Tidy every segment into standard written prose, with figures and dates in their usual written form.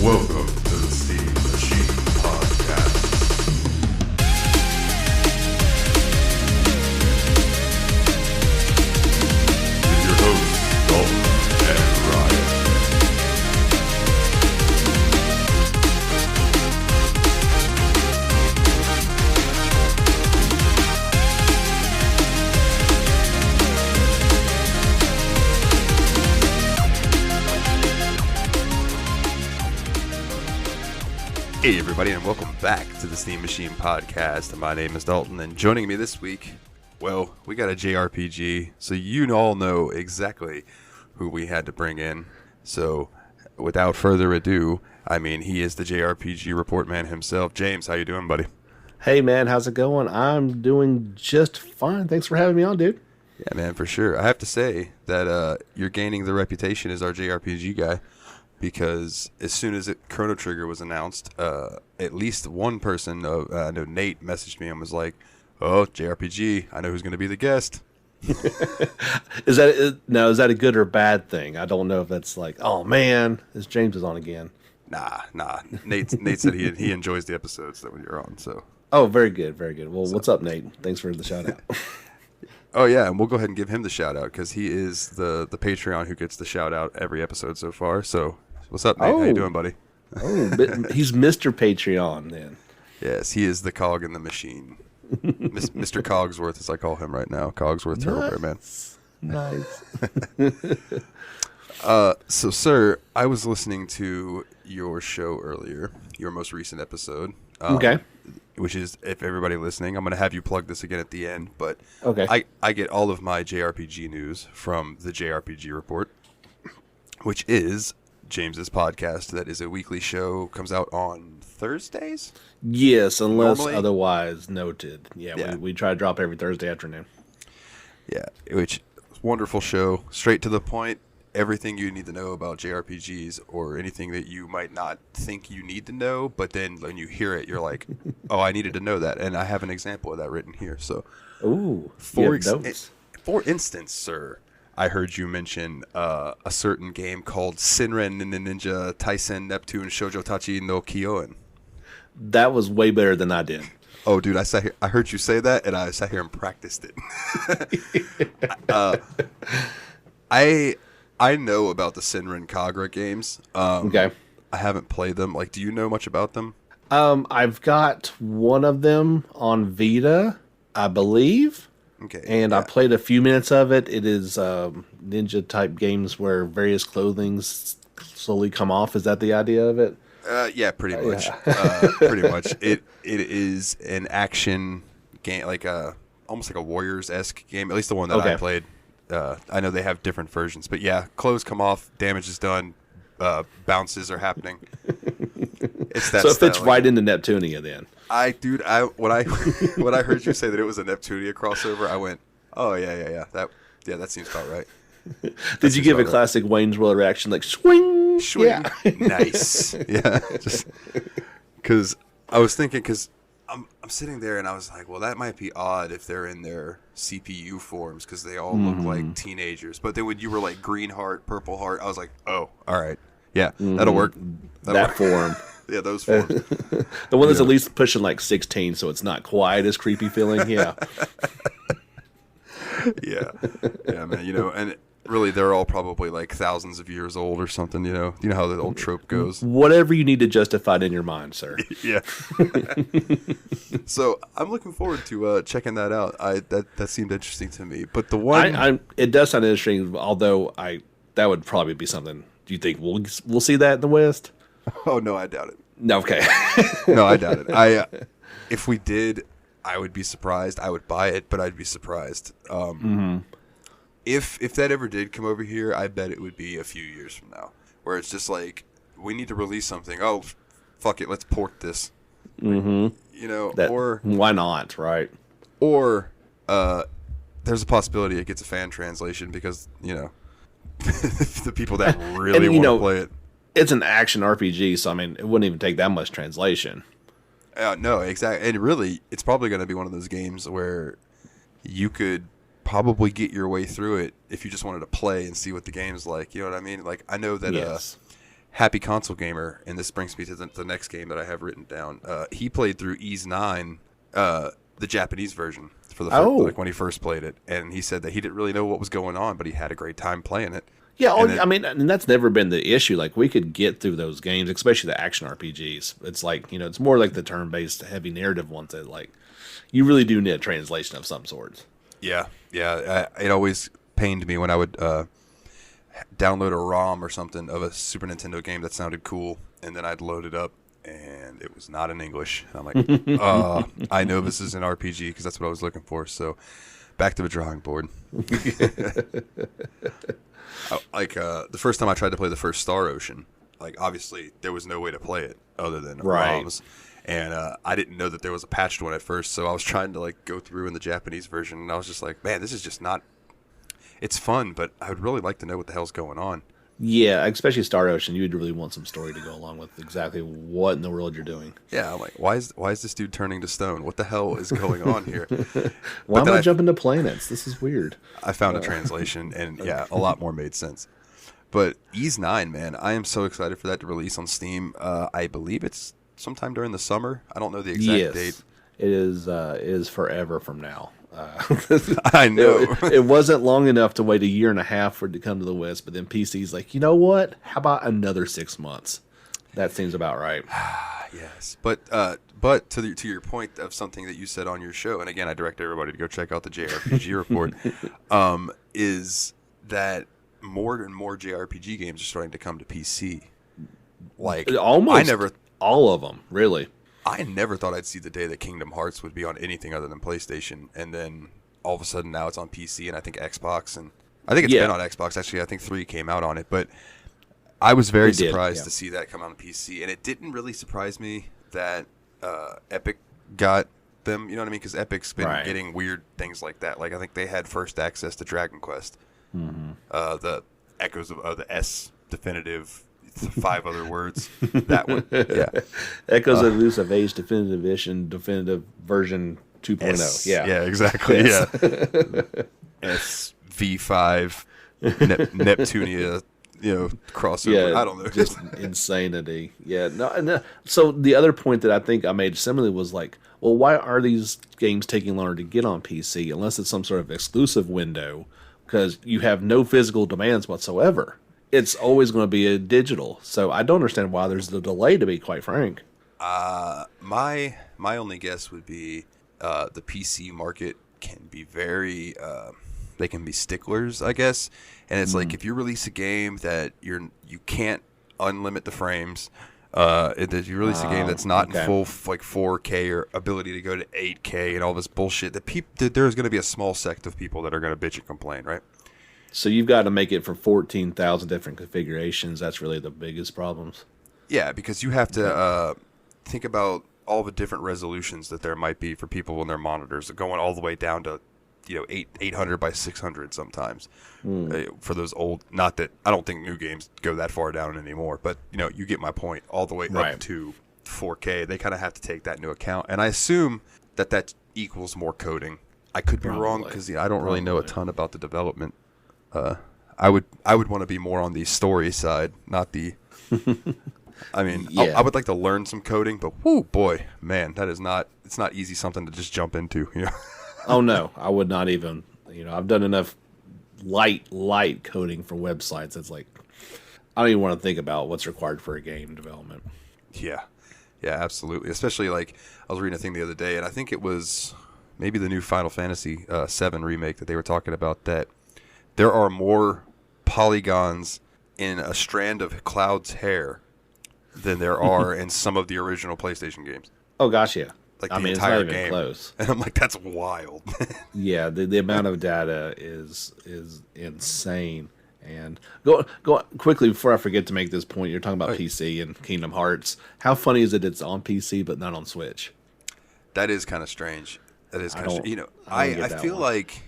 Welcome to the Steam Machine Podcast. With your hosts, Dalton and Ryan. Hey everybody, and welcome back to the Steam Machine Podcast. My name is Dalton, and joining me this week, well, we got a JRPG, so you all know exactly who we had to bring in. So, without further ado, he is the JRPG Report man himself. James, how you doing, buddy? Hey man, how's it going? I'm doing just fine. Thanks for having me on, dude. Yeah, man, for sure. I have to say that you're gaining the reputation as our JRPG guy. Because as soon as Chrono Trigger was announced, at least one person, I know Nate, messaged me and was like, "Oh, JRPG, I know who's going to be the guest." Is that a good or bad thing? I don't know if that's like, oh man, this James is on again. Nah. Nate said he enjoys the episodes that when you're on. So. Oh, very good, very good. Well, what's up, Nate? Thanks for the shout out. Oh yeah, and we'll go ahead and give him the shout out because he is the Patreon who gets the shout out every episode so far. So. What's up, Nate? How you doing, buddy? Oh, he's Mr. Patreon then. Yes, he is the cog in the machine. Mr. Cogsworth, as I call him right now. Cogsworth Turtlebear, man. Nice. So, sir, I was listening to your show earlier, your most recent episode. Okay. Which is, if everybody listening, I'm going to have you plug this again at the end. But okay. I get all of my JRPG news from the JRPG Report, which is James's podcast. That is a weekly show, comes out on Thursdays. Yes, unless normally otherwise noted. Yeah. We try to drop every Thursday afternoon. Yeah, which wonderful show, straight to the point. Everything you need to know about JRPGs, or anything that you might not think you need to know, but then when you hear it, you're like, "Oh, I needed to know that," and I have an example of that written here. So, ooh, for instance, sir. I heard you mention a certain game called Senran Ninja Taisen Neptune Shoujo Tachi no Kyoen. That was way better than I did. Oh, dude, I heard you say that, and I sat here and practiced it. I know about the Senran Kagura games. Okay. I haven't played them. Like, do you know much about them? I've got one of them on Vita, I believe. Okay. And yeah. I played a few minutes of it. It is ninja type games where various clothings slowly come off. Is that the idea of it? Yeah, pretty much. Yeah. Pretty much. It is an action game, like almost like a Warriors-esque game. At least the one that I played. I know they have different versions, but yeah, clothes come off, damage is done, bounces are happening. It's that. So it fits right into Neptunia then. When I heard you say that it was a Neptunia crossover, I went, oh yeah, that seems about right. Did you give a classic Wayne's World reaction like swing? Yeah, nice. Yeah, just because I was thinking, because I'm sitting there and I was like, well, that might be odd if they're in their CPU forms because they all look like teenagers. But then when you were like green heart, purple heart, I was like, oh, all right, yeah, that'll work. That'll work. Form. Yeah, those forms. The one that's at least pushing like 16, so it's not quite as creepy feeling. Yeah. Yeah, man. And really, they're all probably like thousands of years old or something. You know how the old trope goes. Whatever you need to justify it in your mind, sir. Yeah. So I'm looking forward to checking that out. That seemed interesting to me. But the one, it does sound interesting. Although that would probably be something. Do you think we'll see that in the West? Oh no, I doubt it. No, okay. No, I doubt it. If we did, I would be surprised. I would buy it, but I'd be surprised. If that ever did come over here, I bet it would be a few years from now, where it's just like, we need to release something. Oh, fuck it, let's port this. Mm-hmm. Or why not, right? Or there's a possibility it gets a fan translation because the people that really want to play it. It's an action RPG, so it wouldn't even take that much translation. No, exactly. And really, it's probably going to be one of those games where you could probably get your way through it if you just wanted to play and see what the game's like. You know what I mean? Like, I know that yes. Happy Console Gamer, and this brings me to the next game that I have written down. He played through Ys 9, the Japanese version, for the first, like when he first played it, and he said that he didn't really know what was going on, but he had a great time playing it. Yeah, I mean, and that's never been the issue. Like, we could get through those games, especially the action RPGs. It's like, it's more like the turn-based, heavy narrative ones that, like, you really do need a translation of some sort. Yeah. It always pained me when I would download a ROM or something of a Super Nintendo game that sounded cool, and then I'd load it up, and it was not in English. And I'm like, I know this is an RPG because that's what I was looking for. So, back to the drawing board. The first time I tried to play the first Star Ocean, like, obviously there was no way to play it other than ROMs, and I didn't know that there was a patched one at first, so I was trying to like go through in the Japanese version, and I was just like, man, this is just not. It's fun, but I would really like to know what the hell's going on. Yeah, especially Star Ocean, you'd really want some story to go along with exactly what in the world you're doing. Yeah, I'm like, why is this dude turning to stone? What the hell is going on here? Why am I jumping to planets? This is weird. I found a translation, and yeah, a lot more made sense. But Ys 9, man, I am so excited for that to release on Steam. I believe it's sometime during the summer. I don't know the exact date. It is forever from now. I know. It wasn't long enough to wait a year and a half for it to come to the West, but then PC's like, you know what? How about another 6 months? That seems about right. Yes, but to your point of something that you said on your show, and again, I direct everybody to go check out the JRPG Report, is that more and more JRPG games are starting to come to PC. Like, almost all of them, really. I never thought I'd see the day that Kingdom Hearts would be on anything other than PlayStation, and then all of a sudden now it's on PC and I think Xbox, and I think it's been on Xbox. Actually, I think 3 came out on it, but I was very surprised to see that come out on PC, and it didn't really surprise me that Epic got them. You know what I mean? Because Epic's been getting weird things like that. Like, I think they had first access to Dragon Quest, the Echoes of the S Definitive. 5 other words. That one. Yeah. Echoes of Elusive Age Definitive Edition, Definitive Version 2.0. Yeah, exactly. Yes. Yeah. SV5 Neptunia, crossover. Yeah, I don't know. Just insanity. Yeah. No. So the other point that I think I made similarly was like, well, why are these games taking longer to get on PC unless it's some sort of exclusive window? Because you have no physical demands whatsoever. It's always going to be a digital, so I don't understand why there's the delay, to be quite frank. My only guess would be the PC market can be very they can be sticklers, I guess. And it's like, if you release a game that you can't unlimit the frames, if you release a game that's not in full like 4K or ability to go to 8K and all this bullshit, there's going to be a small sect of people that are going to bitch and complain, right? So you've got to make it for 14,000 different configurations. That's really the biggest problems. Yeah, because you have to think about all the different resolutions that there might be for people on their monitors, going all the way down to 800 by 600 sometimes for those old. Not that I don't think new games go that far down anymore, but you get my point. All the way up to 4K, they kind of have to take that into account, and I assume that equals more coding. I could be wrong because I don't really know a ton about the development. I would want to be more on the story side, not the. I mean, I would like to learn some coding, but whoo, boy, man, it's not easy something to just jump into. Oh no, I would not even. I've done enough light coding for websites. It's like I don't even want to think about what's required for a game development. Yeah, absolutely. Especially like I was reading a thing the other day, and I think it was maybe the new Final Fantasy VII remake that they were talking about that. There are more polygons in a strand of Cloud's hair than there are in some of the original PlayStation games. Oh gosh, yeah. Like the entire it's not even game. Close. And I'm like, that's wild. Yeah, the amount of data is insane. And go quickly before I forget to make this point. You're talking about PC and Kingdom Hearts. How funny is it? It's on PC but not on Switch. That is kind of strange. I feel like.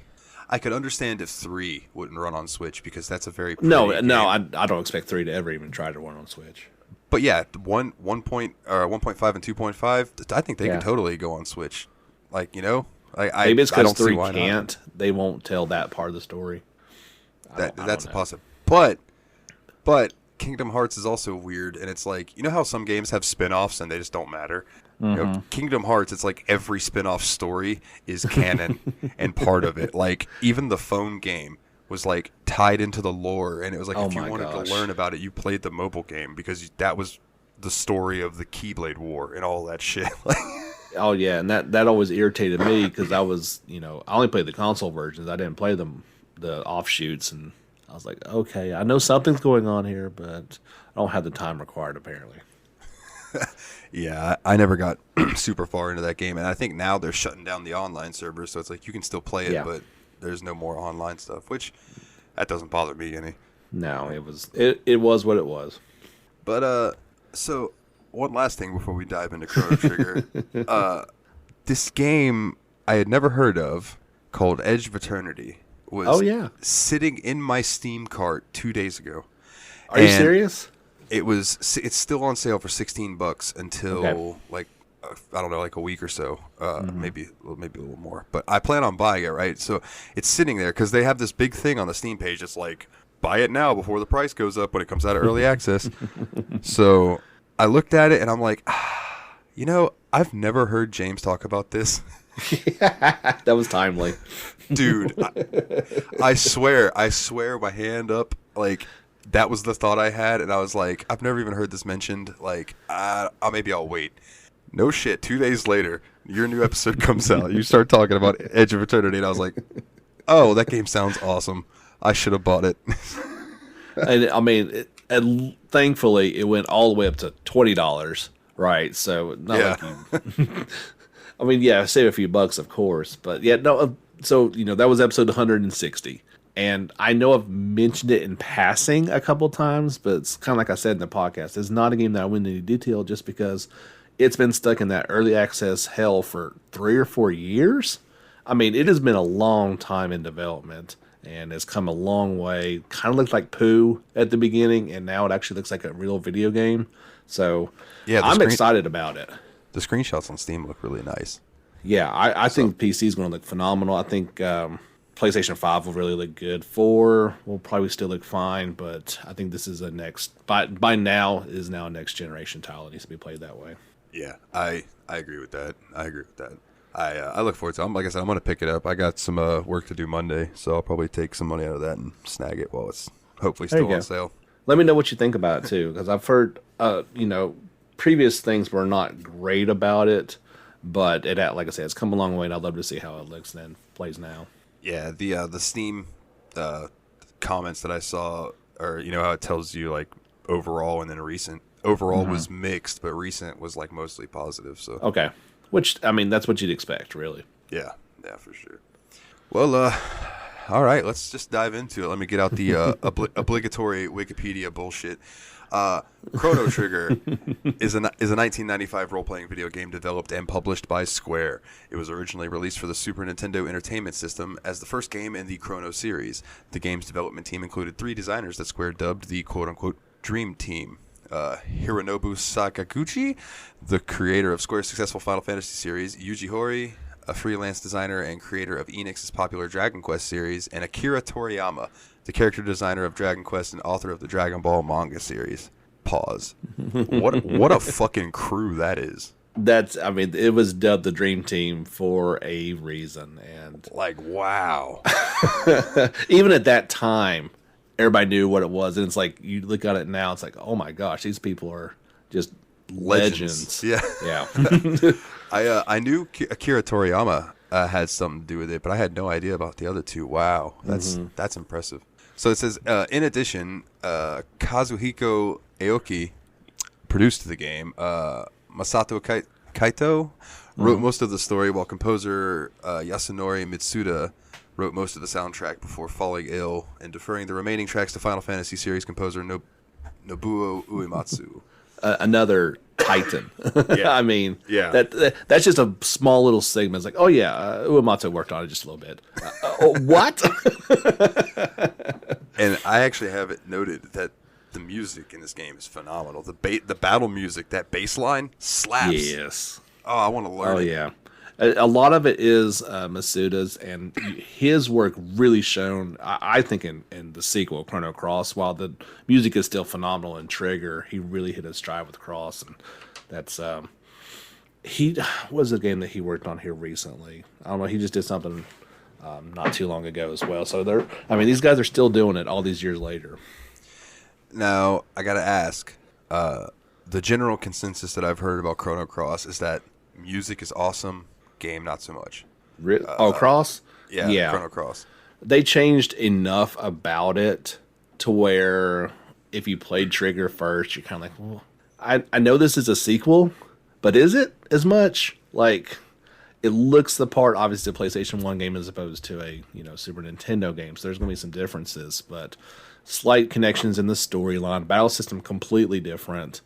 I could understand if 3 wouldn't run on Switch because that's a very no. I don't expect 3 to ever even try to run on Switch. But yeah, 1.5 and 2.5, I think they could totally go on Switch. Like maybe it's because 3 can't. They won't tell that part of the story. That's a possibility. But Kingdom Hearts is also weird, and it's like, you know how some games have spin-offs and they just don't matter? You know, Kingdom Hearts, it's like every spin-off story is canon and part of it. Like, even the phone game was like tied into the lore, and it was like, if you wanted to learn about it, you played the mobile game because that was the story of the Keyblade War and all that shit. Oh yeah, and that always irritated me because I was, I only played the console versions. I didn't play the offshoots, and I was like, okay, I know something's going on here, but I don't have the time required apparently. Yeah, I never got super far into that game, and I think now they're shutting down the online servers, so it's like you can still play it, but there's no more online stuff, which that doesn't bother me any. No, it was what it was. But so one last thing before we dive into Chrono Trigger, this game I had never heard of called Edge of Eternity was sitting in my Steam cart 2 days ago. Are you serious? It's still on sale for $16 until like I don't know, like a week or so, maybe a little more. But I plan on buying it, right? So it's sitting there because they have this big thing on the Steam page. It's like, buy it now before the price goes up when it comes out of early access. So I looked at it and I'm like, I've never heard James talk about this. That was timely, dude. I swear, my hand up, like. That was the thought I had, and I was like, I've never even heard this mentioned. Like, maybe I'll wait. No shit. 2 days later, your new episode comes out. You start talking about Edge of Eternity, and I was like, oh, that game sounds awesome. I should have bought it. And I mean, thankfully, it went all the way up to $20, right? So, not like you. I mean, save a few bucks, of course. But yeah, no. So, that was episode 160. And I know I've mentioned it in passing a couple times, but it's kind of like I said in the podcast. It's not a game that I went into detail just because it's been stuck in that early access hell for 3 or 4 years. I mean, it has been a long time in development, and it's come a long way. Kind of looked like poo at the beginning, and now it actually looks like a real video game. So I'm excited about it. The screenshots on Steam look really nice. Yeah, I think PC is going to look phenomenal. I think PlayStation 5 will really look good. 4 will probably still look fine, but I think this is a by now is now a next generation title. It needs to be played that way. Yeah, I agree with that. I look forward to it. Like I said, I'm going to pick it up. I got some work to do Monday, so I'll probably take some money out of that and snag it while it's hopefully still on sale. Let me know what you think about it, too, because I've heard, previous things were not great about it, but like I said, it's come a long way, and I'd love to see how it looks and plays now. Yeah, the Steam comments that I saw, or how it tells you like overall and then recent. Overall was mixed, but recent was like mostly positive. So okay, which I mean that's what you'd expect, really. Yeah, for sure. Well, all right, let's just dive into it. Let me get out the obligatory Wikipedia bullshit. Chrono Trigger is a 1995 role-playing video game developed and published by Square. It was originally released for the Super Nintendo Entertainment System as the first game in the Chrono series. The game's development team included 3 designers that Square dubbed the quote-unquote Dream Team. Hironobu Sakaguchi, the creator of Square's successful Final Fantasy series, Yuji Horii, a freelance designer and creator of Enix's popular Dragon Quest series, and Akira Toriyama, the character designer of Dragon Quest and author of the Dragon Ball manga series. Pause. What a fucking crew that is. It was dubbed the Dream Team for a reason, and like, wow. Even at that time, everybody knew what it was, and it's like you look at it now, it's like, oh my gosh, these people are just legends. Yeah. I knew Akira Toriyama had something to do with it, but I had no idea about the other two. Wow, that's impressive. So it says, in addition, Kazuhiko Aoki produced the game. Masato Kaito wrote most of the story, while composer Yasunori Mitsuda wrote most of the soundtrack before falling ill and deferring the remaining tracks to Final Fantasy series composer Nobuo Uematsu. Another titan. Yeah. I mean, yeah. That's just a small little segment. It's like, oh yeah, Uematsu worked on it just a little bit. What? And I actually have it noted that the music in this game is phenomenal. The battle music, that bass line slaps. Yes. Oh, I want to learn it. Yeah. A lot of it is Masuda's, and his work really shown, I think, in the sequel, Chrono Cross. While the music is still phenomenal in Trigger, he really hit his stride with Cross, and that's he was a game that he worked on here recently. I don't know, he just did something not too long ago as well. So these guys are still doing it all these years later. Now, I got to ask, the general consensus that I've heard about Chrono Cross is that music is awesome, game not so much. Cross? Yeah, Chrono Cross. They changed enough about it to where if you played Trigger first, you're kind of like, well, I know this is a sequel, but is it as much? Like, it looks the part. Obviously, a PlayStation 1 game as opposed to a Super Nintendo game, so there's going to be some differences, but slight connections in the storyline. Battle system completely different.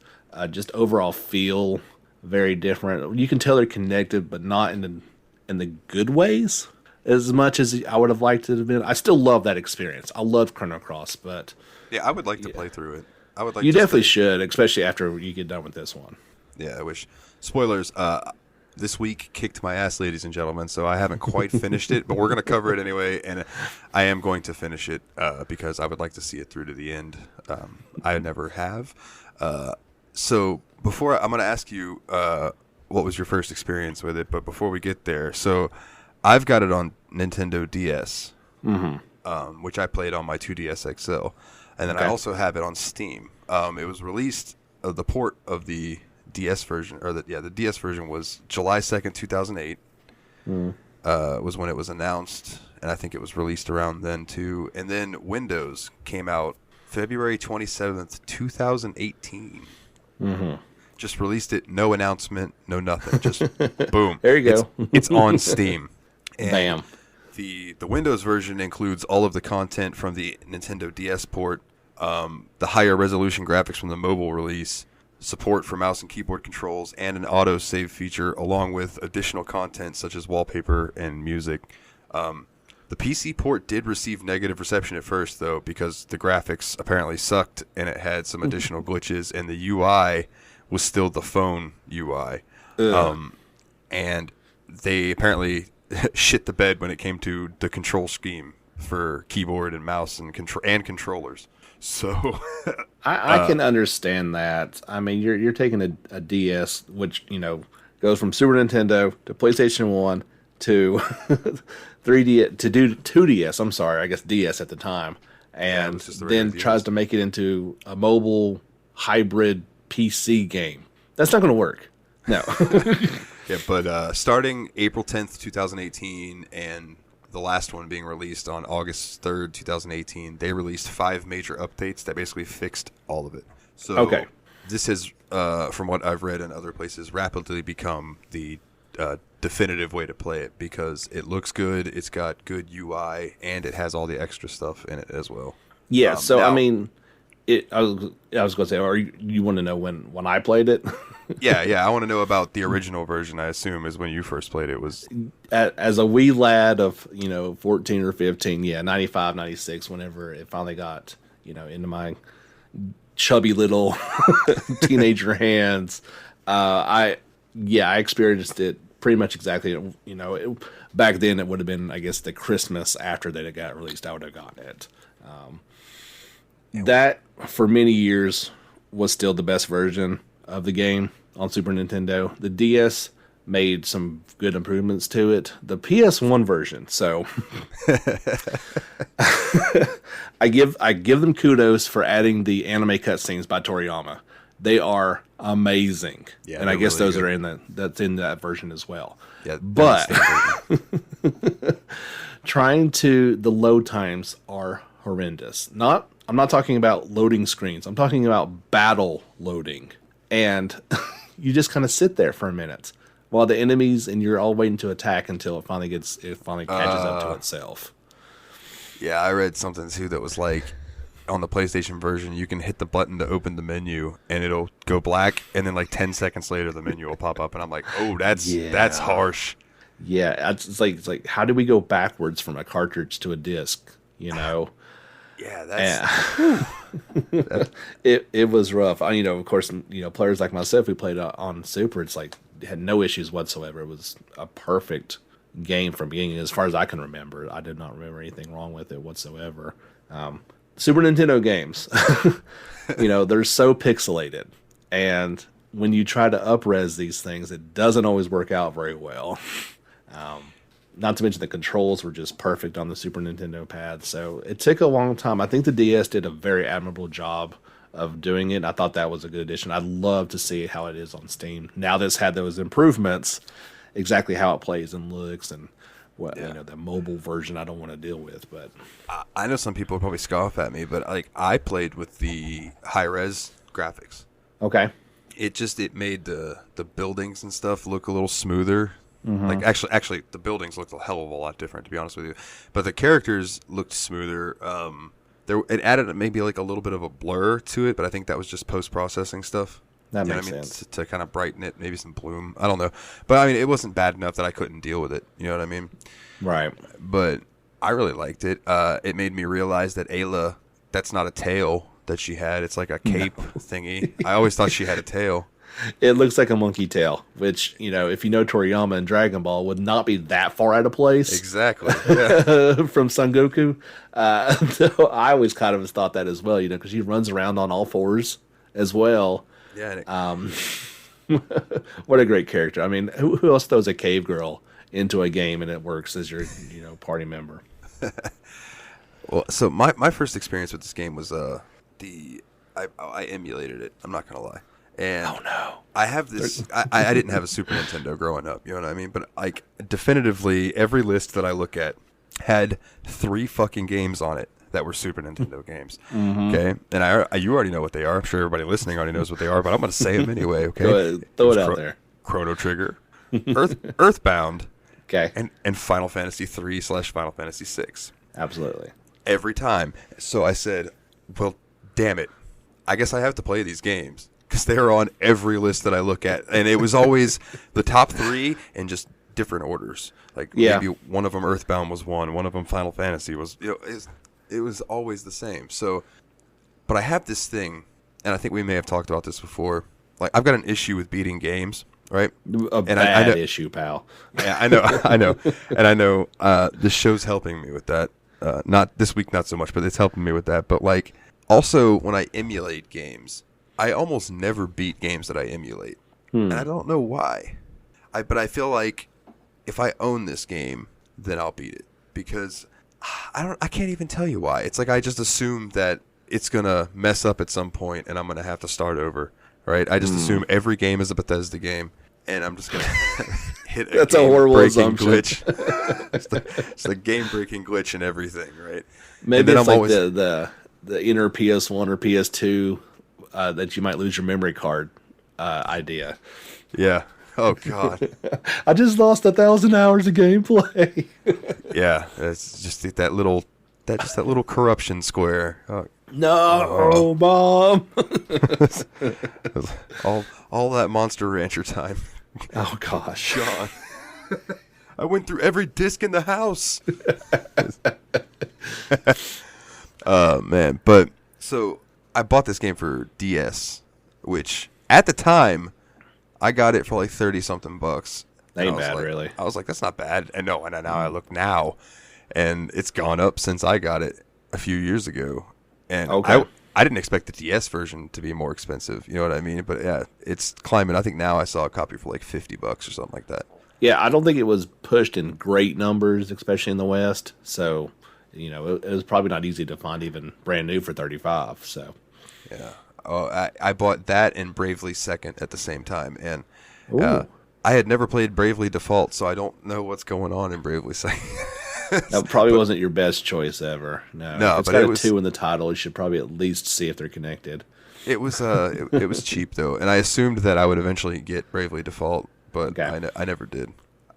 Just overall feel very different. You can tell they're connected, but not in the good ways as much as I would have liked it to have been. I still love that experience. I love Chrono Cross, but yeah, I would like to play through it. I would like. You definitely should, especially after you get done with this one. Yeah, I wish. Spoilers. This week kicked my ass, ladies and gentlemen, so I haven't quite finished it, but we're going to cover it anyway, and I am going to finish it because I would like to see it through to the end. I never have. So before I'm going to ask you what was your first experience with it, but before we get there, so I've got it on Nintendo DS, which I played on my 2DS XL, and then I also have it on Steam. It was released, the port of the DS version, or the DS version was July 2nd, 2008, was when it was announced, and I think it was released around then too. And then Windows came out February 27th, 2018. Just released it, no announcement, no nothing, just boom. There you go. It's on Steam. And Bam. The Windows version includes all of the content from the Nintendo DS port, the higher resolution graphics from the mobile release, support for mouse and keyboard controls, and an auto save feature, along with additional content such as wallpaper and music. The PC port did receive negative reception at first, though, because the graphics apparently sucked and it had some additional glitches, and the UI was still the phone UI. And they apparently shit the bed when it came to the control scheme for keyboard and mouse and controllers. So I can understand that. I mean, you're taking a DS, which goes from Super Nintendo to PlayStation 1 to 3D to do 2DS. I'm sorry, I guess DS at the time, and then tries to make it into a mobile hybrid PC game. That's not going to work. No. Yeah, but starting April 10th, 2018, and the last one being released on August 3rd, 2018, they released 5 major updates that basically fixed all of it. So this has, from what I've read in other places, rapidly become the definitive way to play it because it looks good, it's got good UI, and it has all the extra stuff in it as well. Yeah, I mean, I was going to say, or you want to know when I played it? Yeah, I want to know about the original version. I assume is when you first played it. Was as a wee lad of 14 or 15, 95, 96, whenever it finally got into my chubby little teenager hands. I experienced it pretty much exactly. Back then it would have been, I guess, the Christmas after that it got released. I would have gotten it. That for many years was still the best version of the game on Super Nintendo. The DS made some good improvements to it. The PS1 version, so I give them kudos for adding the anime cutscenes by Toriyama. They are amazing, and I guess really those are that's in that version as well. Yeah, but the load times are horrendous. I'm not talking about loading screens. I'm talking about battle loading. And you just kind of sit there for a minute while the enemies and you're all waiting to attack until it finally catches up to itself. Yeah, I read something too that was like on the PlayStation version, you can hit the button to open the menu and it'll go black, and then like 10 seconds later the menu will pop up, and I'm like, oh, that's harsh. Yeah, it's like how do we go backwards from a cartridge to a disc? Yeah, that's it was rough. Of course, players like myself who played on Super, it's like had no issues whatsoever. It was a perfect game from beginning, as far as I can remember. I did not remember anything wrong with it whatsoever. Super Nintendo games, they're so pixelated, and when you try to up-res these things, it doesn't always work out very well. Not to mention the controls were just perfect on the Super Nintendo pad, so it took a long time. I think the DS did a very admirable job of doing it. I thought that was a good addition. I'd love to see how it is on Steam. Now this had those improvements, exactly how it plays and looks, and the mobile version I don't want to deal with. But I know some people will probably scoff at me, but like I played with the high-res graphics. Okay. It made the buildings and stuff look a little smoother. Like actually, the buildings looked a hell of a lot different, to be honest with you. But the characters looked smoother. It added maybe like a little bit of a blur to it, but I think that was just post-processing stuff. That makes sense. To kind of brighten it, maybe some bloom. I don't know, but I mean, it wasn't bad enough that I couldn't deal with it. You know what I mean? Right. But I really liked it. It made me realize that Ayla, that's not a tail that she had. It's like a cape thingy. I always thought she had a tail. It looks like a monkey tail, which, if you know Toriyama and Dragon Ball, would not be that far out of place. Exactly. Yeah. From Son Goku. So I always kind of thought that as well, because she runs around on all fours as well. Yeah. What a great character. I mean, who else throws a cave girl into a game and it works as your, party member? Well, so my first experience with this game was I emulated it. I'm not going to lie. And oh no! I have this. I didn't have a Super Nintendo growing up. You know what I mean? But like definitively, every list that I look at had 3 fucking games on it that were Super Nintendo games. Mm-hmm. Okay, and you already know what they are. I'm sure everybody listening already knows what they are, but I'm going to say them anyway. Okay, go ahead, throw it out there. Chrono Trigger, Earthbound, okay, and Final Fantasy 3/Final Fantasy 6. Absolutely. Every time. So I said, well, damn it, I guess I have to play these games. Because they're on every list that I look at. And it was always the top 3 in just different orders. Like maybe one of them Earthbound was one of them Final Fantasy was, it was always the same. So, but I have this thing, and I think we may have talked about this before. Like I've got an issue with beating games, right? Bad issue, pal. Yeah, I know. And I know this show's helping me with that. Not this week, not so much, but it's helping me with that. But like also when I emulate games, I almost never beat games that I emulate, and I don't know why. But I feel like if I own this game, then I'll beat it because I can't even tell you why. It's like I just assume that it's gonna mess up at some point, and I'm gonna have to start over. Right? I just assume every game is a Bethesda game, and I'm just gonna hit That's a horrible assumption. Glitch. it's the game-breaking glitch and everything, right? Maybe it's like the inner PS1 or PS2. That you might lose your memory card idea. Yeah. Oh God. I just lost 1,000 hours of gameplay. Yeah, it's just that little corruption square. No, Mom. all that Monster Rancher time. Oh gosh, Sean. I went through every disc in the house. Man, but so. I bought this game for DS, which at the time I got it for like $30-something bucks. Ain't bad, really. I was like, that's not bad. And now I look now, and it's gone up since I got it a few years ago. And I didn't expect the DS version to be more expensive. You know what I mean? But yeah, it's climbing. I think now I saw a copy for like $50 or something like that. Yeah, I don't think it was pushed in great numbers, especially in the West. So, it was probably not easy to find even brand new for $35. So. Yeah. Oh, I bought that and Bravely Second at the same time, and I had never played Bravely Default, so I don't know what's going on in Bravely Second. That probably wasn't your best choice ever. No, if it's got a 2 in the title. You should probably at least see if they're connected. It was it was cheap though, and I assumed that I would eventually get Bravely Default, but I never did.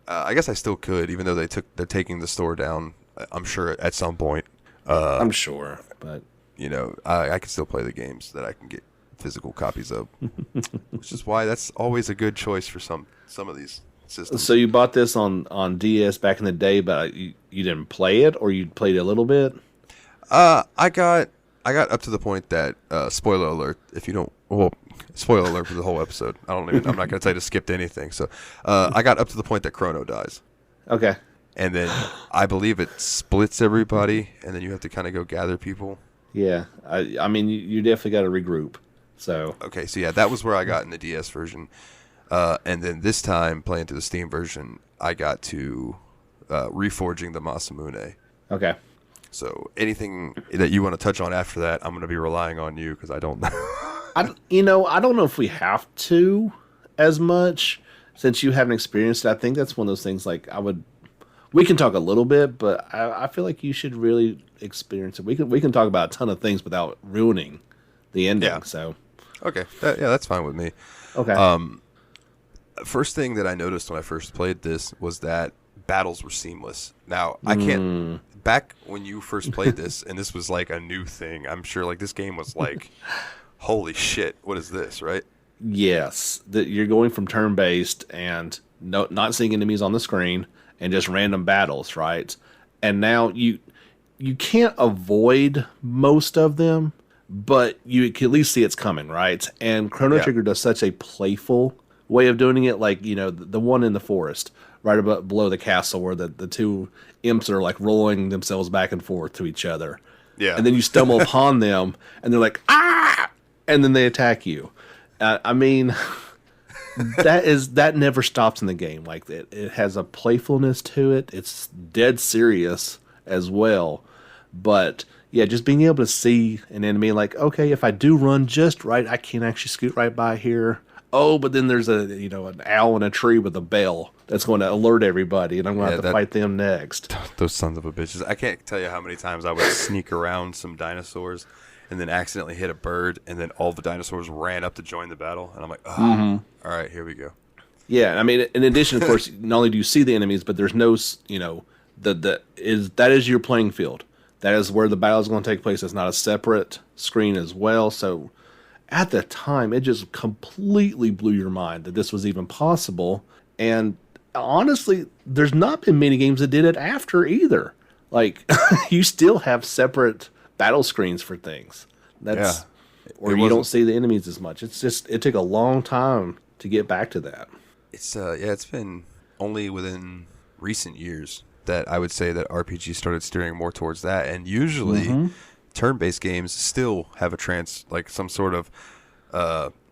I guess I still could, even though they're taking the store down. I'm sure at some point. I'm sure, but. I can still play the games that I can get physical copies of, which is why that's always a good choice for some of these systems. So you bought this on DS back in the day, but you didn't play it, or you played it a little bit? I got up to the point that spoiler alert: if you don't well, spoiler alert for the whole episode. I'm not going to tell you to skip to anything. So I got up to the point that Chrono dies. Okay. And then I believe it splits everybody, and then you have to kind of go gather people. Yeah. I mean, you definitely got to regroup. So. Okay, so yeah, that was where I got in the DS version. And then this time, playing through the Steam version, I got to reforging the Masamune. Okay. So anything that you want to touch on after that, I'm going to be relying on you because I don't know. I don't know if we have to as much since you haven't experienced it. I think that's one of those things we can talk a little bit, but I feel like you should really experience it. We can talk about a ton of things without ruining the ending. Yeah. So. Okay. That's fine with me. Okay. First thing that I noticed when I first played this was that battles were seamless. Now, I can't... Back when you first played this, and this was like a new thing, I'm sure like this game was like, holy shit, what is this, right? Yes. You're going from turn-based and not seeing enemies on the screen and just random battles, right? And now you can't avoid most of them, but you can at least see it's coming, right? And Chrono Trigger does such a playful way of doing it, like, the one in the forest right above below the castle where the two imps are like rolling themselves back and forth to each other. Yeah. And then you stumble upon them and they're like, ah! And then they attack you. I mean, that never stops in the game. Like it has a playfulness to it. It's dead serious as well. But yeah, just being able to see an enemy like, okay, if I do run just right, I can actually scoot right by here. Oh, but then there's an owl in a tree with a bell that's going to alert everybody, and I'm going to have to fight them next. Those sons of a bitches. I can't tell you how many times I would sneak around some dinosaurs and then accidentally hit a bird, and then all the dinosaurs ran up to join the battle, and I'm like, oh, all right, here we go. Yeah, I mean, in addition, of course, not only do you see the enemies, but there's no, that is your playing field. That is where the battle is going to take place. It's not a separate screen as well, so... At the time, it just completely blew your mind that this was even possible. And honestly, there's not been many games that did it after either. Like, you still have separate battle screens for things. Or you don't see the enemies as much. It's just, it took a long time to get back to that. It's been only within recent years that I would say that RPG started steering more towards that. And usually... turn-based games still have some sort of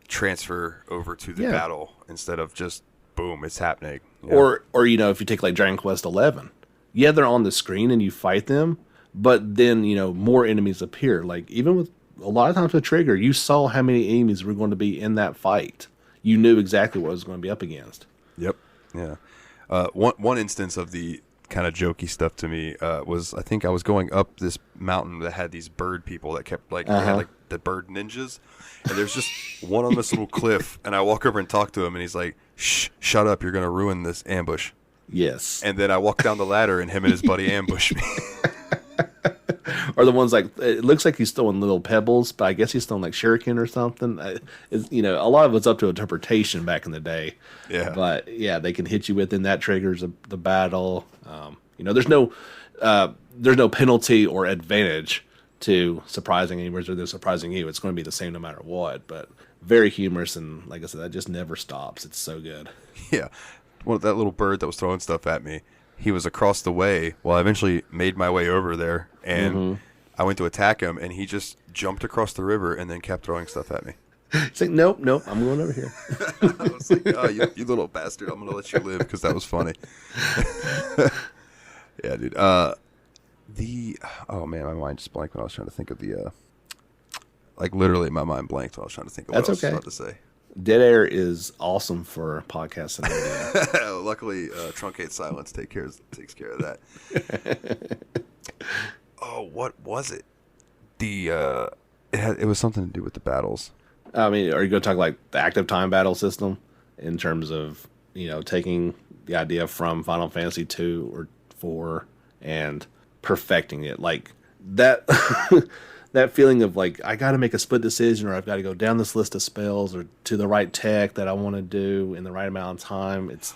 transfer over to the battle instead of just boom, it's happening. Or if you take like Dragon Quest 11, they're on the screen and you fight them, but then more enemies appear. Like even with a lot of times with Trigger, you saw how many enemies were going to be in that fight. You knew exactly what it was going to be up against. Yep. Yeah. One instance of the kind of jokey stuff to me was I think I was going up this mountain that had these bird people that kept they had like the bird ninjas, and there's just one on this little cliff, and I walk over and talk to him, and he's like, shh, shut up, you're gonna ruin this ambush. Yes. And then I walk down the ladder and him and his buddy ambush me. Or the ones like, it looks like he's throwing little pebbles, but I guess he's throwing like shuriken or something. A lot of it's up to interpretation back in the day. Yeah. But yeah, they can hit you with, and that triggers the battle. There's no penalty or advantage to surprising enemies or they're surprising you. It's going to be the same no matter what. But very humorous, and like I said, that just never stops. It's so good. Yeah. That little bird that was throwing stuff at me, he was across the way. Well, I eventually made my way over there, and I went to attack him, and he just jumped across the river and then kept throwing stuff at me. It's like, nope, I'm going over here. I was like, oh, you little bastard, I'm going to let you live, because that was funny. Yeah, dude. Oh, man, my mind just blanked when I was trying to think of literally my mind blanked when I was trying to think of what I was about to say. Dead air is awesome for podcasts and radio. Luckily, Truncate Silence takes care of that. Oh, what was it? It was something to do with the battles. I mean, are you going to talk like the active time battle system in terms of taking the idea from Final Fantasy 2 or 4 and perfecting it like that? That feeling of like, I got to make a split decision, or I've got to go down this list of spells or to the right tech that I want to do in the right amount of time. It's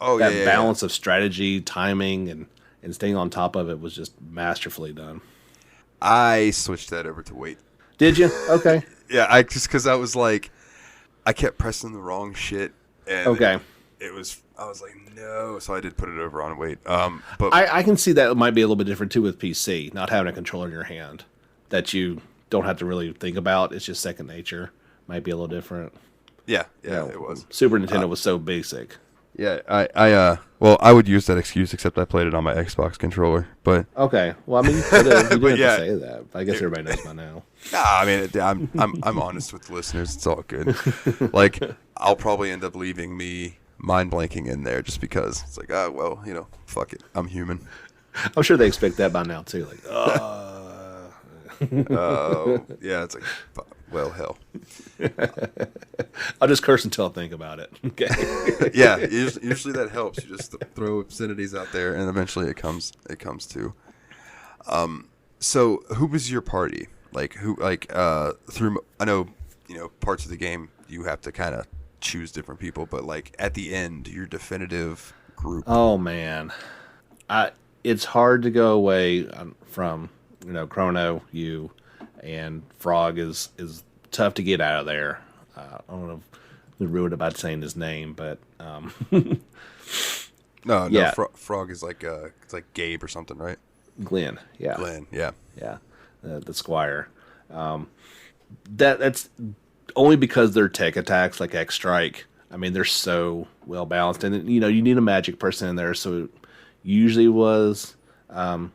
balance of strategy, timing, and staying on top of it was just masterfully done. I switched that over to wait. Did you? Okay. Yeah, I just because I was like, I kept pressing the wrong shit, and Okay. it was. I was like, no, so I did put it over on wait. But I can see that it might be a little bit different too with PC, not having a controller in your hand that you don't have to really think about. It's just second nature. Might be a little different. yeah, it was. Super Nintendo was so basic. Yeah, well, I would use that excuse, except I played it on my Xbox controller. But Okay. Well, I mean, you didn't have But to yeah. say that. I guess everybody knows by now. nah, I mean, I'm honest with the listeners. It's all good. Like, I'll probably end up leaving me mind blanking in there just because it's like, oh well, fuck it, I'm human. I'm sure they expect that by now too. Like, Yeah, it's like, well, hell. I'll just curse until I think about it. Okay. Yeah, usually that helps. You just throw obscenities out there, and eventually it comes to. So who was your party? Like who? Like through I know parts of the game you have to kind of choose different people, but like at the end, your definitive group. Oh man, it's hard to go away from Chrono, you, and Frog is tough to get out of there. I don't know if we ruined it by saying his name, but No, yeah. Frog is like it's like Gabe or something, right? Glenn, yeah, Glenn, yeah. the Squire. That's only because their tech attacks like X Strike. I mean, they're so well balanced, and you need a magic person in there. So it usually was, I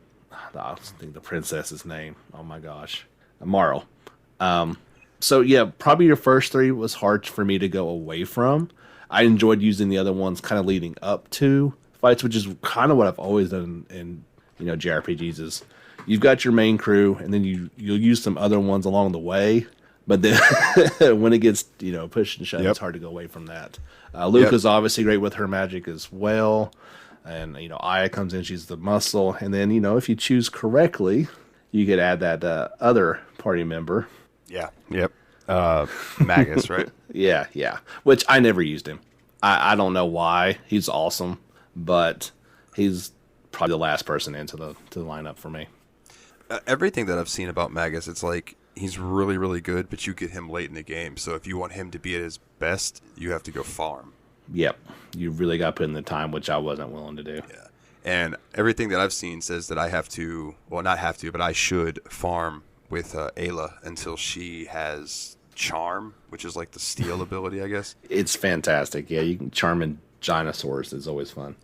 think the princess's name. Oh my gosh, Marl. So yeah, probably your first three was hard for me to go away from. I enjoyed using the other ones kind of leading up to fights, which is kind of what I've always done in JRPGs. Is you've got your main crew, and then you'll use some other ones along the way. But then when it gets pushed and shoved, Yep. It's hard to go away from that. Luca's obviously great with her magic as well, and Aya comes in, she's the muscle, and then if you choose correctly, you could add that other party member. Yeah. Yep. Magus, right? Yeah. Which I never used him. I don't know why. He's awesome, but he's probably the last person into the lineup for me. Everything that I've seen about Magus, it's like he's really, really good, but you get him late in the game. So if you want him to be at his best, you have to go farm. Yep. You really got to put in the time, which I wasn't willing to do. Yeah. And everything that I've seen says that I have to, well, not have to, but I should farm with Ayla until she has Charm, which is like the steal ability, I guess. It's fantastic. Yeah, you can charm in Ginosaurus is always fun.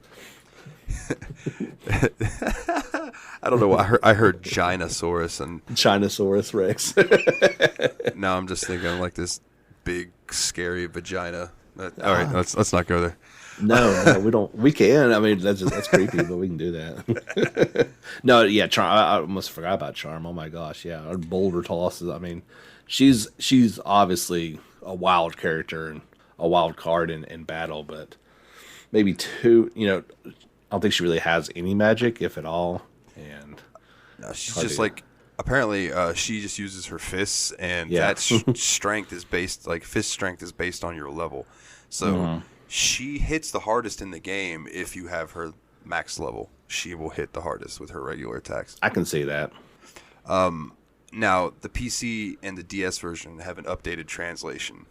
I don't know why I heard Ginosaurus, and Ginosaurus Rex. now I'm just thinking like this big scary vagina. All right, let's not go there. No, we don't. We can. I mean, that's creepy, but we can do that. No, yeah, Charm. I almost forgot about Charm. Oh my gosh, yeah, our boulder tosses. I mean, she's obviously a wild character and a wild card in battle, but maybe two. I don't think she really has any magic, if at all. And No, she's just like apparently she just uses her fists, and Yeah. that strength is based fist strength is based on your level. So she hits the hardest in the game if you have her max level. She will hit the hardest with her regular attacks. I can see that. Now the PC and the DS version have an updated translation,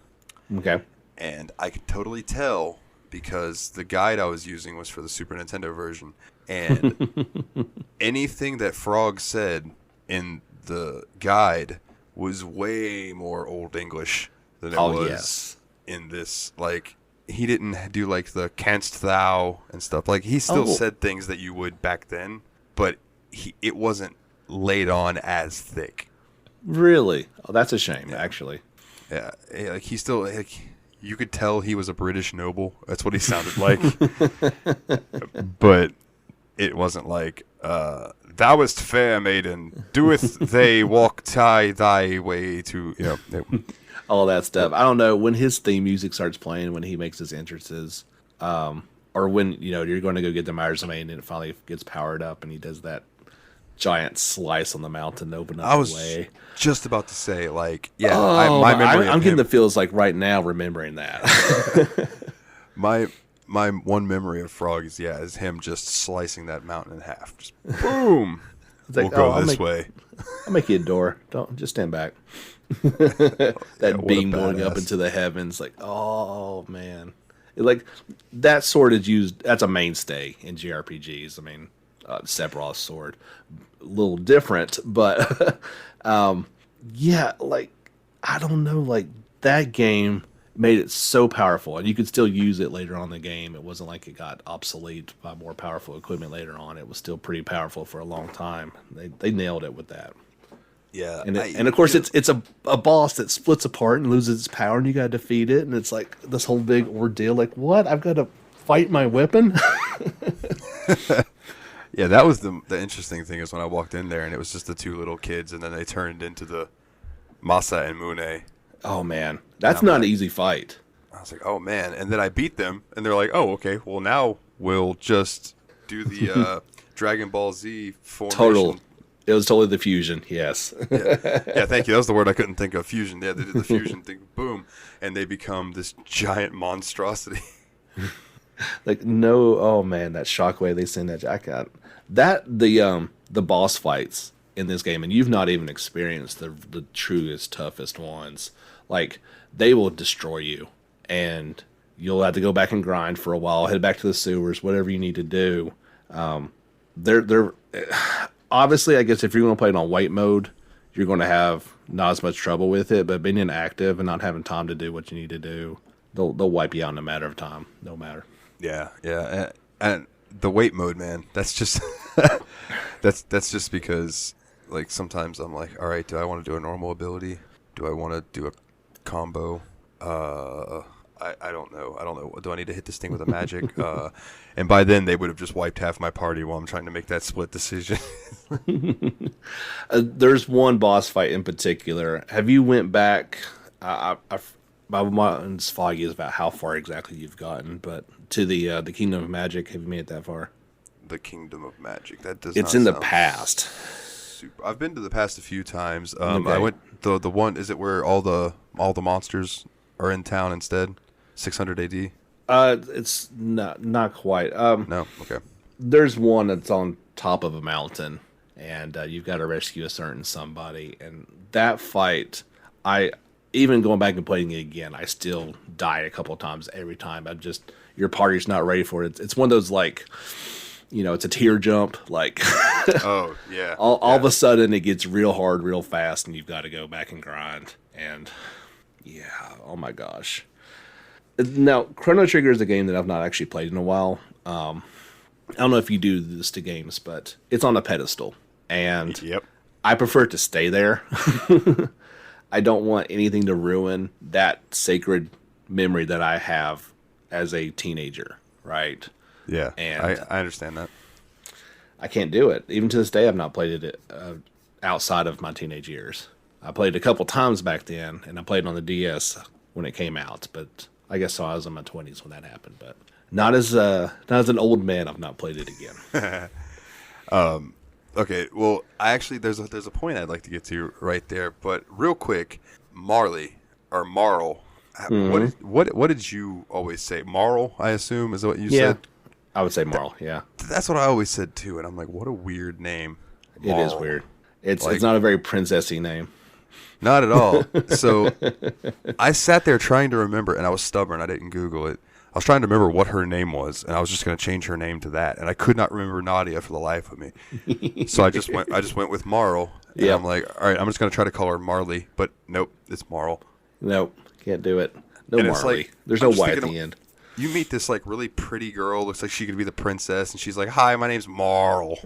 Okay. and I could totally tell because the guide I was using was for the Super Nintendo version, and anything that Frog said in the guide was way more Old English than it was Yes. in this. Like, he didn't do like the canst thou and stuff. Like, he still said things that you would back then, but it wasn't laid on as thick. Really? Oh, that's a shame, actually. Yeah, like he still you could tell he was a British noble. That's what he sounded like. But it wasn't like thou wast fair maiden, doeth they walk thy way to All that stuff. I don't know when his theme music starts playing when he makes his entrances, or when you're going to go get the Myers Main and it finally gets powered up and he does that giant slice on the mountain to open up I was the way. just about to say my Oh, memory. I'm of getting him, the feels like right now remembering that. my one memory of Frog is him just slicing that mountain in half. Just boom. It's like, We'll go I'll this way. I'll make you a door. Don't just stand back. That what a beam going up badass. into the heavens, like, oh man, like that sword is used. That's a mainstay in JRPGs. I mean, Sephiroth's sword, a little different, but yeah, like I don't know, like that game made it so powerful, and you could still use it later on in the game. It wasn't like it got obsolete by more powerful equipment later on. It was still pretty powerful for a long time. They nailed it with that. Yeah, And of course, it's a boss that splits apart and loses its power, and you got to defeat it. And it's like this whole big ordeal. Like, what? I've got to fight my weapon? yeah. That was the interesting thing is when I walked in there and it was just the two little kids, and then they turned into the Masa and Mune. Oh man, that's I'm not like- an easy fight. I was like, oh man, and then I beat them, and they're like, oh okay, well now we'll just do the Dragon Ball Z formation. Total. It was totally the fusion. Yes. Yeah, thank you. That was the word I couldn't think of. Fusion. Yeah, they did the fusion thing. Boom, and they become this giant monstrosity. Like no. Oh man, that shockwave they send that. I got that the boss fights in this game, and you've not even experienced the truest toughest ones. Like they will destroy you, and you'll have to go back and grind for a while. Head back to the sewers, whatever you need to do. They're obviously, I guess if you're going to play it on white mode, you're going to have not as much trouble with it. But being inactive and not having time to do what you need to do, they'll wipe you out in a matter of time. No matter. Yeah, yeah, and the wait mode, man. That's just that's just because like sometimes I'm like, all right, do I want to do a normal ability? Do I want to do a combo? I don't know. I don't know. Do I need to hit this thing with a magic? And by then they would have just wiped half my party while I'm trying to make that split decision. There's one boss fight in particular. Have you went back? My mind's foggy is about how far exactly you've gotten, but to the Kingdom of Magic, have you made it that far? The Kingdom of Magic. That does. It's not in the sound past. Super. I've been to the past a few times. Okay. I went the one. Is it where all the monsters are in town instead? 600 AD. It's not quite. No. Okay. There's one that's on top of a mountain, and you've got to rescue a certain somebody. And that fight, even going back and playing it again, I still die a couple times every time. Your party's not ready for it. It's one of those like, it's a tear jump. Like, Oh yeah. all of a sudden it gets real hard, real fast, and you've got to go back and grind. And yeah, oh my gosh. Now, Chrono Trigger is a game that I've not actually played in a while. I don't know if you do this to games, but it's on a pedestal, and Yep. I prefer it to stay there. I don't want anything to ruin that sacred memory that I have as a teenager, right? Yeah. And I understand that. I can't do it. Even to this day, I've not played it outside of my teenage years. I played it a couple times back then, and I played it on the DS when it came out, but I guess so I was in my 20s when that happened. But not as an old man, I've not played it again. Okay, well, there's a point I'd like to get to right there, but real quick, Marley or Marl, what did you always say? Marl, I assume, is what you said. I would say Marl. Yeah, That's what I always said too, and I'm like, what a weird name. it is Marl. weird. It's Like- not a very princessy name. Not at all. So I sat there trying to remember, and I was stubborn. I didn't Google it. I was trying to remember what her name was, and I was just going to change her name to that, and I could not remember Nadia for the life of me. So I just went with Marl, and Yeah. I'm like, all right, I'm just going to try to call her Marley, but nope, it's Marl. Nope, can't do it. No And it's Marley. like- There's I'm no just Y at thinking the of- end. You meet this like really pretty girl, looks like she could be the princess, and she's like, "Hi, my name's Marl."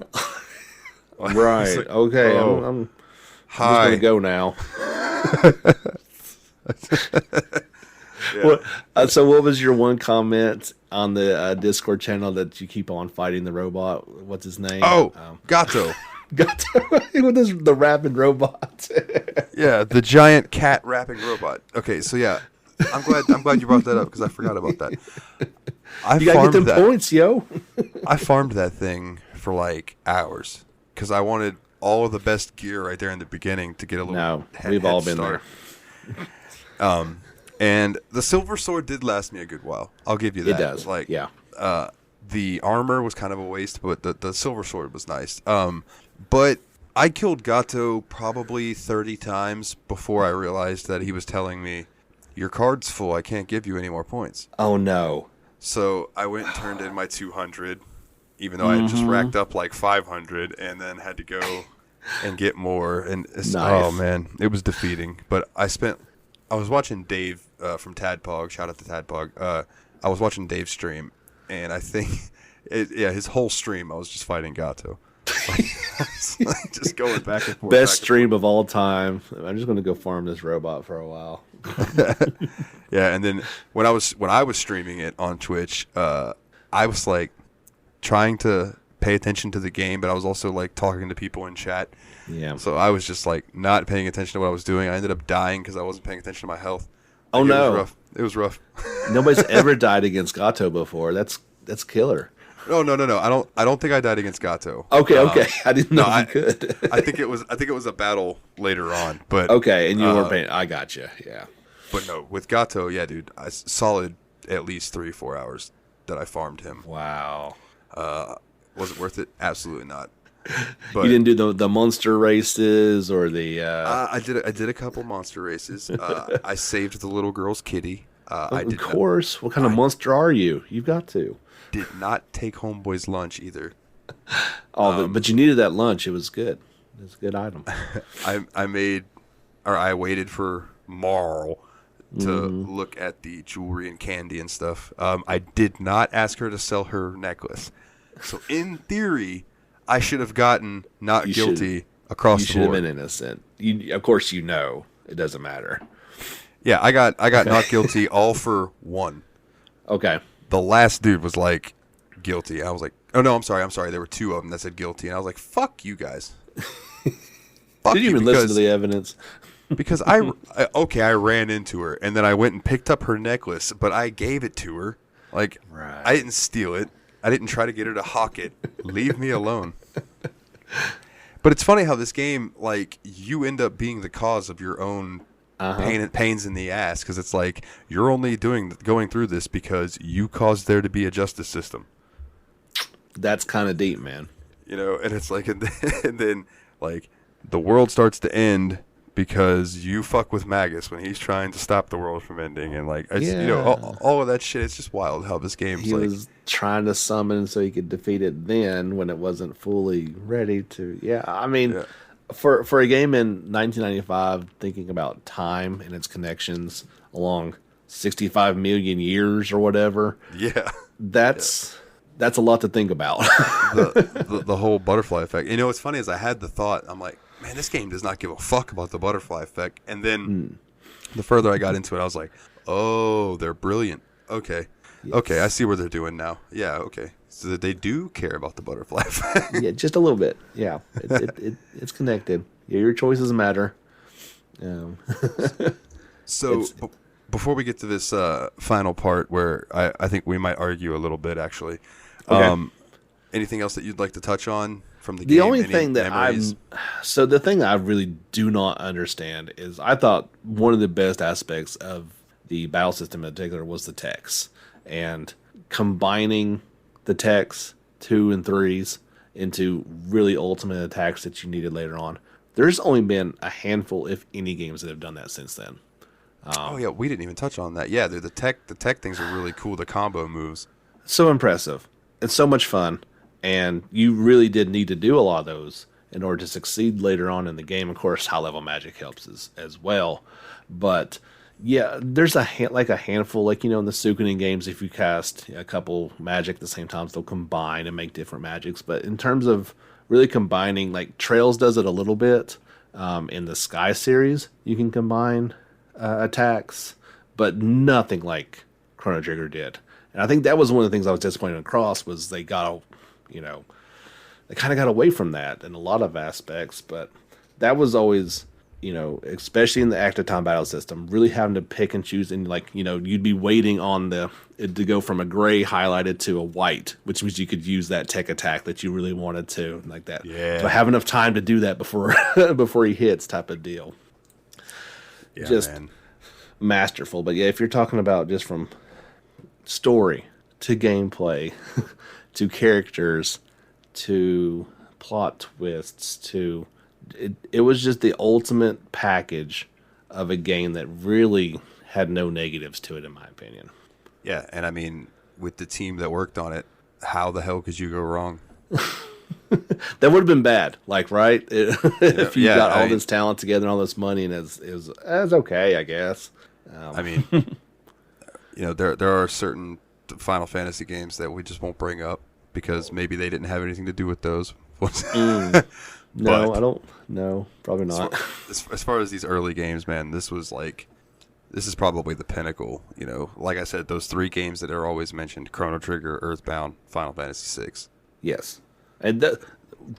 Right. like, Okay. oh, I'm just Hi. gonna go now. So what was your one comment on the Discord channel that you keep on fighting the robot? What's his name? Oh, Gato. got with the rapping robot. Yeah, the giant cat rapping robot. Okay, so yeah, I'm glad you brought that up because I forgot about that. I You gotta get farmed them that. points, yo. I farmed that thing for like hours because I wanted all of the best gear right there in the beginning to get a little. No, head we've all head been start. And the silver sword did last me a good while. I'll give you that. It does. Like, Yeah. The armor was kind of a waste, but the silver sword was nice. But I killed Gato probably 30 times before I realized that he was telling me, your card's full, I can't give you any more points. Oh, no. So I went and turned in my 200, even though I had just racked up like 500 and then had to go and get more. And oh, man, it was defeating. But I was watching Dave from Tadpog, shout out to Tadpog. I was watching Dave's stream, and I think, his whole stream, I was just fighting Gato. Like, just going back and forth. Best stream of all time. I'm just going to go farm this robot for a while. Yeah, and then when I was streaming it on Twitch, I was like trying to pay attention to the game, but I was also like talking to people in chat. Yeah. So I was just like not paying attention to what I was doing. I ended up dying because I wasn't paying attention to my health. Oh, like, no. It was rough. Nobody's ever died against Gato before. That's killer. No. I don't think I died against Gato. Okay. I didn't know you could. I think it was a battle later on, but okay, and you weren't paying. I gotcha. Yeah. But no, with Gato, yeah, dude, solid at least 3-4 hours that I farmed him. Wow. Was it worth it? Absolutely not. But you didn't do the monster races or the. I did a couple monster races. I saved the little girl's kitty. Of course. What kind of monster are you? You've got to. Did not take Homeboy's lunch either. But you needed that lunch. It was good. It was a good item. I waited for Marl to look at the jewelry and candy and stuff. I did not ask her to sell her necklace. So in theory, I should have gotten not guilty across the board. You should have been innocent. Of course, it doesn't matter. Yeah, I got not guilty all for one. Okay. The last dude was like guilty. I was like, oh no, I'm sorry. There were two of them that said guilty, and I was like, fuck you guys. Did you even listen to the evidence? Because I ran into her, and then I went and picked up her necklace, but I gave it to her. Like, right. I didn't steal it. I didn't try to get her to hawk it. Leave me alone. But it's funny how this game, like, you end up being the cause of your own pains in the ass, because it's like you're only going through this because you caused there to be a justice system. That's kind of deep, man. You know, and it's like, and then like the world starts to end because you fuck with Magus when he's trying to stop the world from ending, and like you know, all of that shit. It's just wild how this game's he was trying to summon so he could defeat it then when it wasn't fully ready to. Yeah, I mean. Yeah. For a game in 1995, thinking about time and its connections along 65 million years or whatever, that's a lot to think about. the whole butterfly effect. You know, what's funny is I had the thought, I'm like, man, this game does not give a fuck about the butterfly effect. And then the further I got into it, I was like, oh, they're brilliant. Okay. Yes. Okay, I see where they're doing now. Yeah, okay. So that they do care about the butterfly effect. Yeah, just a little bit. Yeah, it's connected. Yeah, your choices matter. So before we get to this final part where I think we might argue a little bit, actually. Okay. Anything else that you'd like to touch on from the game? The only thing that the thing I really do not understand is I thought one of the best aspects of the battle system in particular was the techs. And combining the techs 2 and 3s into really ultimate attacks that you needed later on. There's only been a handful, if any, games that have done that since then. We didn't even touch on that. Yeah, the tech things are really cool. The combo moves, so impressive. It's so much fun, and you really did need to do a lot of those in order to succeed later on in the game. Of course, high level magic helps as well, but. Yeah, there's a handful, like, you know, in the Suikoden games, if you cast a couple magic at the same time, they'll combine and make different magics. But in terms of really combining, like, Trails does it a little bit. In the Sky series, you can combine attacks, but nothing like Chrono Trigger did. And I think that was one of the things I was disappointed in Cross, was they kind of got away from that in a lot of aspects. But that was always... You know, especially in the active time battle system, really having to pick and choose, and like, you know, you'd be waiting on it to go from a gray highlighted to a white, which means you could use that tech attack that you really wanted to, like that. Yeah. So have enough time to do that before he hits, type of deal. Yeah, just masterful. But yeah, if you're talking about just from story to gameplay to characters to plot twists to it was just the ultimate package of a game that really had no negatives to it, in my opinion. Yeah, and I mean, with the team that worked on it, how the hell could you go wrong? That would have been bad, like, right? If you got all I mean, this talent together and all this money, and it's okay, I guess. I mean, there are certain Final Fantasy games that we just won't bring up because maybe they didn't have anything to do with those. No, But I don't. No, probably not. as far as these early games, man, this is probably the pinnacle. Like I said, those 3 games that are always mentioned: Chrono Trigger, Earthbound, Final Fantasy VI. Yes, and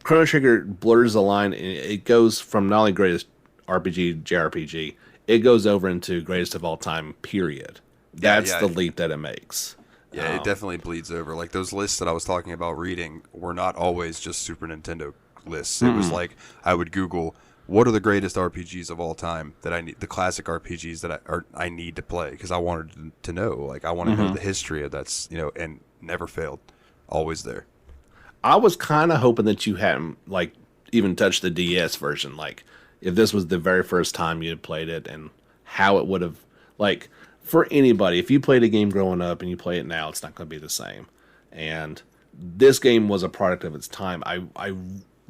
Chrono Trigger blurs the line. And it goes from not only greatest RPG, JRPG, it goes over into greatest of all time. Period. That's the leap that it makes. Yeah, it definitely bleeds over. Like those lists that I was talking about reading were not always just Super Nintendo lists. It was like I would Google what are the greatest RPGs of all time that I need, the classic RPGs that I need to play because I wanted to know. Like I want to know the history of that's and never failed, always there. I was kind of hoping that you hadn't like even touched the DS version. Like if this was the very first time you had played it, and how it would have like. For anybody, if you played a game growing up and you play it now, it's not going to be the same. And this game was a product of its time. I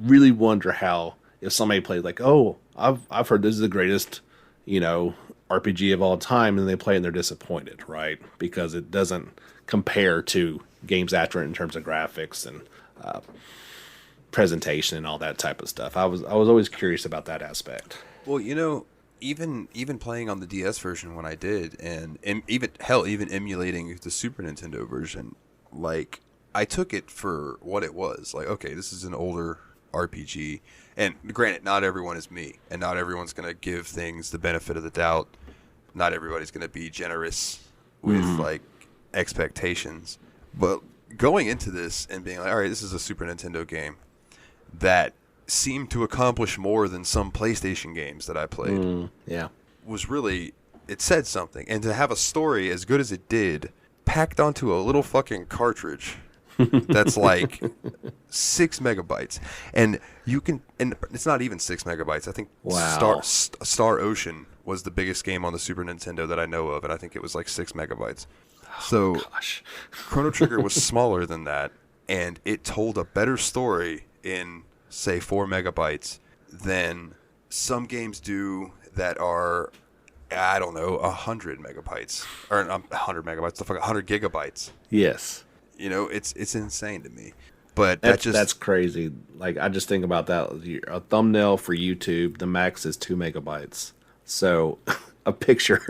really wonder how if somebody played like, oh, I've heard this is the greatest, RPG of all time, and they play it and they're disappointed, right? Because it doesn't compare to games after it in terms of graphics and presentation and all that type of stuff. I was always curious about that aspect. Well, even playing on the DS version when I did, and even emulating the Super Nintendo version, like I took it for what it was. Like, okay, this is an older RPG, and granted, not everyone is me, and not everyone's gonna give things the benefit of the doubt. Not everybody's gonna be generous with like expectations, but going into this and being like, all right, this is a Super Nintendo game that seemed to accomplish more than some PlayStation games that I played. Was really, it said something. And to have a story as good as it did packed onto a little fucking cartridge that's like 6 megabytes. And it's not even 6 megabytes. I think Star Ocean was the biggest game on the Super Nintendo that I know of, and I think it was like 6 megabytes. So Chrono Trigger was smaller than that, and it told a better story in say 4 megabytes than some games do that are, I don't know, 100 megabytes or 100 megabytes, the fuck, 100 gigabytes. Yes, it's insane to me. But that's crazy. Like I just think about that. A thumbnail for YouTube, the max is 2 megabytes. So a picture,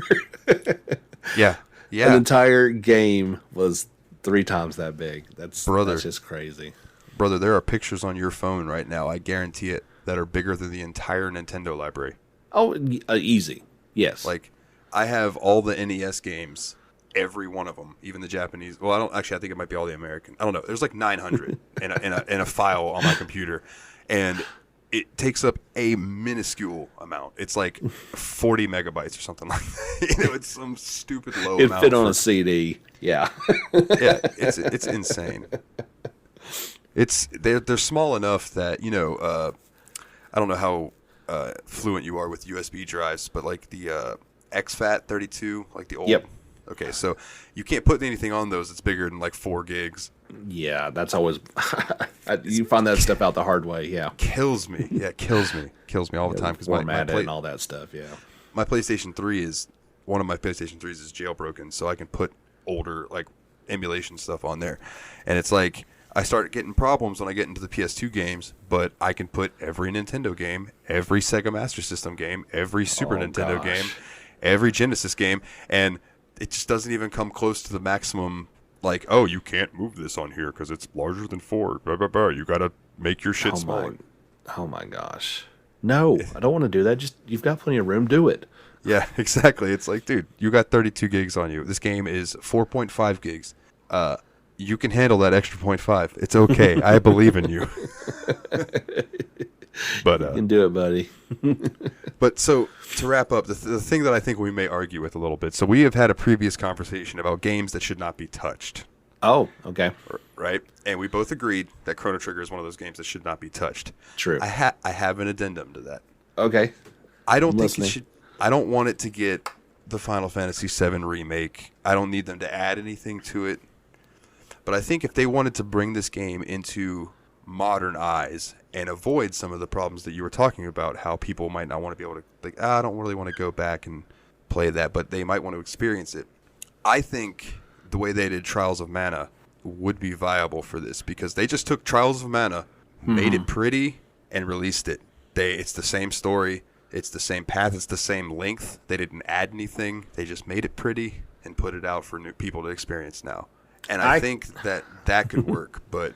yeah, an entire game was 3 times that big. That's just crazy. Brother, there are pictures on your phone right now, I guarantee it, that are bigger than the entire Nintendo library. Oh, easy. Yes. Like, I have all the NES games, every one of them, even the Japanese. Well, I think it might be all the American. I don't know. There's like 900 in a file on my computer, and it takes up a minuscule amount. It's like 40 megabytes or something like that. It's some stupid low amount. It fit on a CD. Yeah. Yeah, it's insane. They're small enough that I don't know how fluent you are with USB drives, but like the exFAT 32, like the old. Yep. Okay, so you can't put anything on those that's bigger than like 4 gigs. Yeah, that's always you find that stuff out the hard way. Yeah, kills me. Yeah, kills me all the time because my and all that stuff. Yeah, my PlayStation 3 is one of my PlayStation 3s is jailbroken, so I can put older like emulation stuff on there, and it's like. I start getting problems when I get into the PS2 games, but I can put every Nintendo game, every Sega Master System game, every Super Nintendo game, every Genesis game, and it just doesn't even come close to the maximum, like, oh, you can't move this on here because it's larger than 4. Blah, blah, blah. You got to make your shit smaller. Oh my gosh. No, I don't want to do that. Just, you've got plenty of room, do it. Yeah, exactly. It's like, dude, you got 32 gigs on you. This game is 4.5 gigs. You can handle that extra 0.5. It's okay. I believe in you. But you can do it, buddy. But so to wrap up, the thing that I think we may argue with a little bit. So we have had a previous conversation about games that should not be touched. Oh, okay. right? And we both agreed that Chrono Trigger is one of those games that should not be touched. True. I have an addendum to that. Okay. I don't I'm think listening. it should. I don't want it to get the Final Fantasy VII remake. I don't need them to add anything to it. But I think if they wanted to bring this game into modern eyes and avoid some of the problems that you were talking about, how people might not want to be able to, like, I don't really want to go back and play that, but they might want to experience it. I think the way they did Trials of Mana would be viable for this, because they just took Trials of Mana, made it pretty, and released it. It's the same story, it's the same path, it's the same length. They didn't add anything. They just made it pretty and put it out for new people to experience now. And I think that could work, but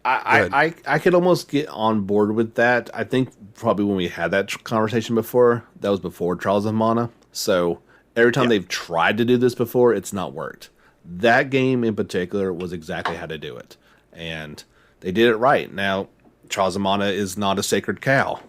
I could almost get on board with that. I think probably when we had that conversation before, that was before Trials of Mana. So every time they've tried to do this before, it's not worked. That game in particular was exactly how to do it. And they did it right. Now, Trials of Mana is not a sacred cow.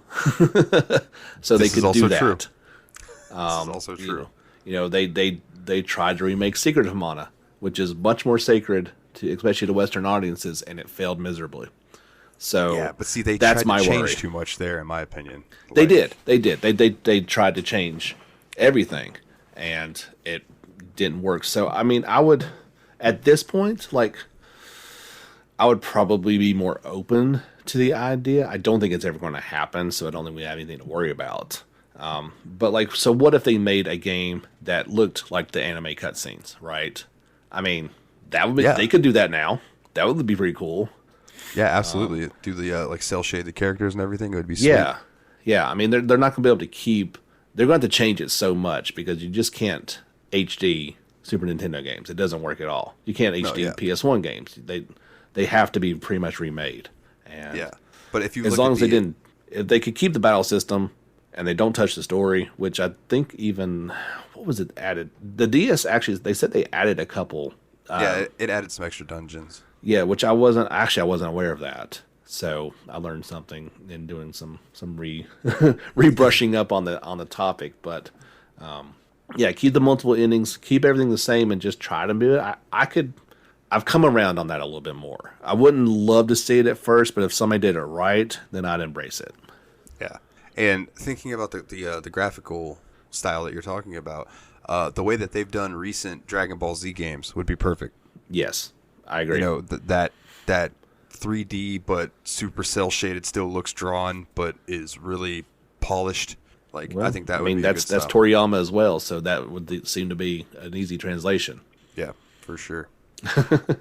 So they could do that. True. This is also true. They tried to remake Secret of Mana, which is much more sacred, especially to Western audiences, and it failed miserably. So yeah, but see, they that's tried to change worry. too much there, in my opinion. They did. They tried to change everything, and it didn't work. So I mean, I would, at this point, I would probably be more open to the idea. I don't think it's ever going to happen, so I don't think we have anything to worry about. But so what if they made a game that looked like the anime cutscenes, right? I mean, that would be, they could do that now. That would be pretty cool. Yeah, absolutely. Do the cell shade the characters and everything. It would be sweet. Yeah. I mean, they're not going to be able to keep. They're going to have to change it so much because you just can't HD Super Nintendo games. It doesn't work at all. You can't HD PS1 games. They have to be pretty much remade. And but if you as long as if they could keep the battle system and they don't touch the story, which I think even what was it added? The DS actually, they said they added a couple. It added some extra dungeons. Yeah, which I wasn't aware of that. So I learned something in doing some rebrushing up on the topic. But keep the multiple endings, keep everything the same, and just try to do it. I've come around on that a little bit more. I wouldn't love to see it at first, but if somebody did it right, then I'd embrace it. Yeah, and thinking about the graphical style that you're talking about, the way that they've done recent Dragon Ball Z games would be perfect. Yes, I agree. You know, that 3D but super cell shaded still looks drawn, but is really polished. I think that would be that's Toriyama as well, so that would seem to be an easy translation. Yeah, for sure.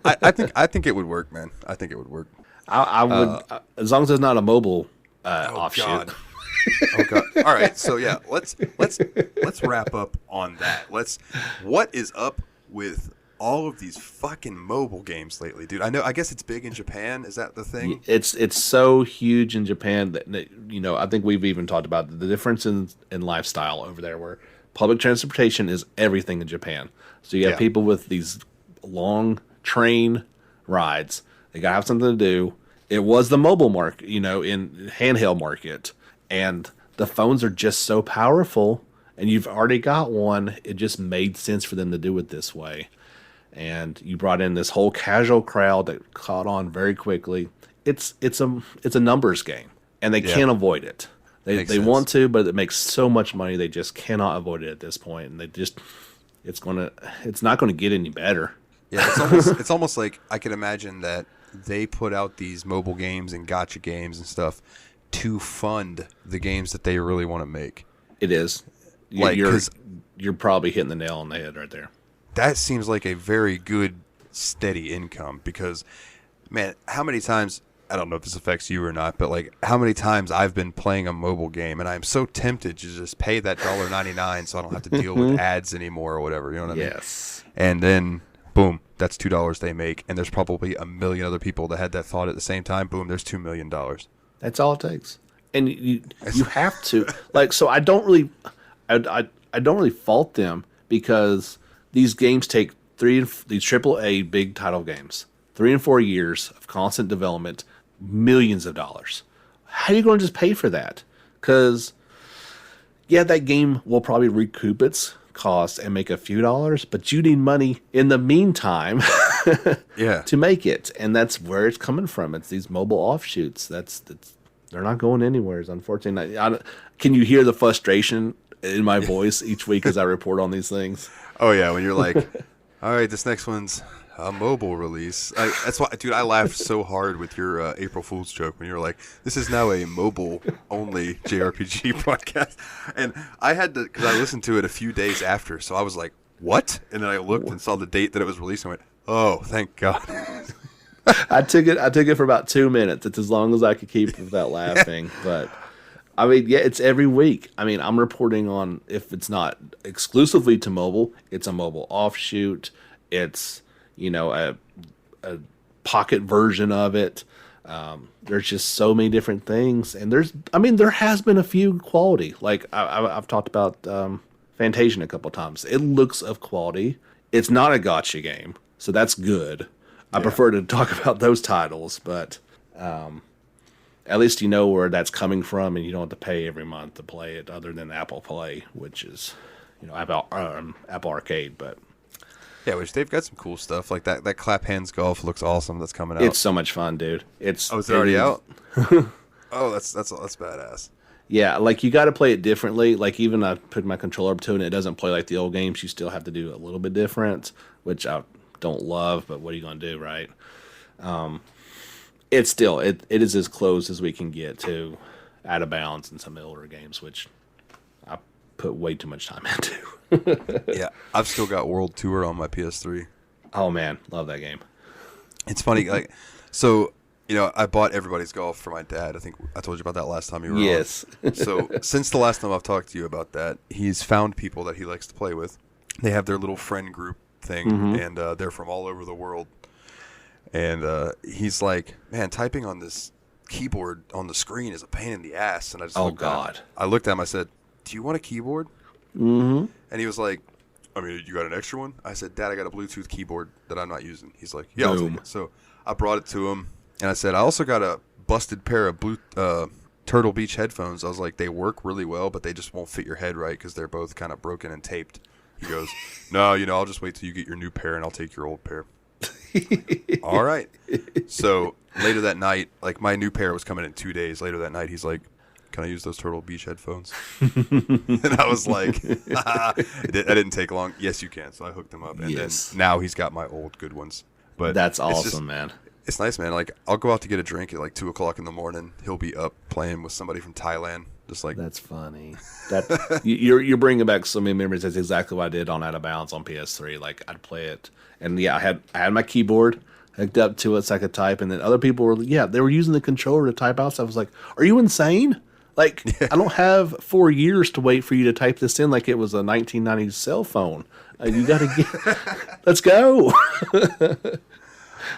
I think it would work, man. I think it would work. I would, as long as it's not a mobile offshoot. God. Oh god! All right, so yeah, let's wrap up on that. What is up with all of these fucking mobile games lately, dude? I guess it's big in Japan. Is that the thing? It's so huge in Japan that I think we've even talked about the difference in lifestyle over there, where public transportation is everything in Japan. So you have people with these long train rides. They gotta have something to do. It was the mobile market, in handheld market, and the phones are just so powerful. And you've already got one. It just made sense for them to do it this way. And you brought in this whole casual crowd that caught on very quickly. It's a numbers game, and they can't avoid it. They want to, but it makes so much money they just cannot avoid it at this point. And it's not gonna get any better. Yeah, it's almost like I can imagine that they put out these mobile games and gacha games and stuff to fund the games that they really want to make. It is. You're probably hitting the nail on the head right there. That seems like a very good, steady income because, man, how many times, I don't know if this affects you or not, but how many times I've been playing a mobile game and I'm so tempted to just pay that $1.99 so I don't have to deal with ads anymore or whatever, you know what I mean? Yes. And then, boom, that's $2 they make, and there's probably a million other people that had that thought at the same time. Boom, there's $2 million. That's all it takes. And you have to, so I don't really fault them because these games take these AAA big title games, 3 and 4 years of constant development, millions of dollars. How are you going to just pay for that? Because, that game will probably recoup its cost and make a few dollars, but you need money in the meantime Yeah. to make it, and that's where it's coming from. It's these mobile offshoots. That's they're not going anywhere. Unfortunately, can you hear the frustration in my voice each week as I report on these things? Oh yeah, when you're like, all right, this next one's a mobile release. That's why, dude, I laughed so hard with your April Fool's joke when you were like, this is now a mobile-only JRPG podcast. And I had to, because I listened to it a few days after, so I was like, what? And then I looked and saw the date that it was released and went, oh, thank God. I took it for about 2 minutes. It's as long as I could keep without laughing. But I mean, yeah, it's every week. I mean, I'm reporting on, if it's not exclusively to mobile, it's a mobile offshoot. It's, a pocket version of it. There's just so many different things, and there has been a few quality. Like I've talked about Fantasian a couple times. It looks of quality. It's not a gotcha game, so that's good. I prefer to talk about those titles, but at least you know where that's coming from, and you don't have to pay every month to play it, other than Apple Play, which is Apple Arcade, but. Yeah, which they've got some cool stuff like that. That Clap Hands Golf looks awesome. That's coming out. It's so much fun, dude. Is it already out? Oh, that's badass. Yeah, like you got to play it differently. Like even I put my controller up to it, and it doesn't play like the old games. You still have to do a little bit different, which I don't love. But what are you gonna do, right? It's still it is as close as we can get to Out of Bounds in some older games, which I put way too much time into. Yeah, I've still got World Tour on my PS3. Oh man, love that game. It's funny, like, so I bought Everybody's Golf for my dad. I think I told you about that last time you were yes. on. So since the last time I've talked to you about that, he's found people that he likes to play with. They have their little friend group thing, and they're from all over the world. And he's like, man, typing on this keyboard on the screen is a pain in the ass. And I just I looked at him. I said, do you want a keyboard? Mm-hmm. And he was like, I mean, you got an extra one? I said, Dad, I got a Bluetooth keyboard that I'm not using. He's like, yeah, I'll take it. So I brought it to him, and I said, I also got a busted pair of Turtle Beach headphones. I was like, they work really well, but they just won't fit your head right because they're both kind of broken and taped. He goes, no, I'll just wait till you get your new pair, and I'll take your old pair. All right. So later that night, like my new pair was coming in 2 days. Later that night, he's like, can I use those Turtle Beach headphones? And I was like, that didn't take long. Yes, you can. So I hooked him up. And then now he's got my old good ones. But that's awesome, man. It's nice, man. Like, I'll go out to get a drink at like 2 o'clock in the morning. He'll be up playing with somebody from Thailand. Just like, that's funny. You're bringing back so many memories. That's exactly what I did on Out of Bounds on PS3. Like, I'd play it. And yeah, I had my keyboard hooked up to it so I could type. And then other people were, they were using the controller to type out. So I was like, are you insane? Like, I don't have 4 years to wait for you to type this in like it was a 1990s cell phone. You got to let's go.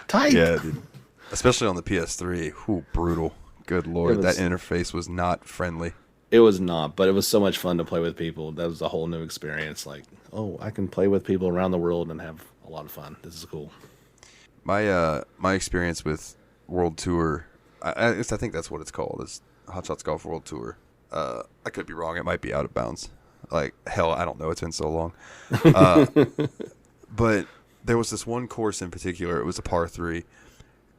Type. Yeah, dude. Especially on the PS3. Whew, brutal. Good Lord. That interface was not friendly. It was not, but it was so much fun to play with people. That was a whole new experience. Like, oh, I can play with people around the world and have a lot of fun. This is cool. My experience with World Tour, I think that's what it's called, is Hot Shots Golf World Tour. I could be wrong. It might be Out of Bounds. Like, hell, I don't know. It's been so long. But there was this one course in particular. It was a par 3.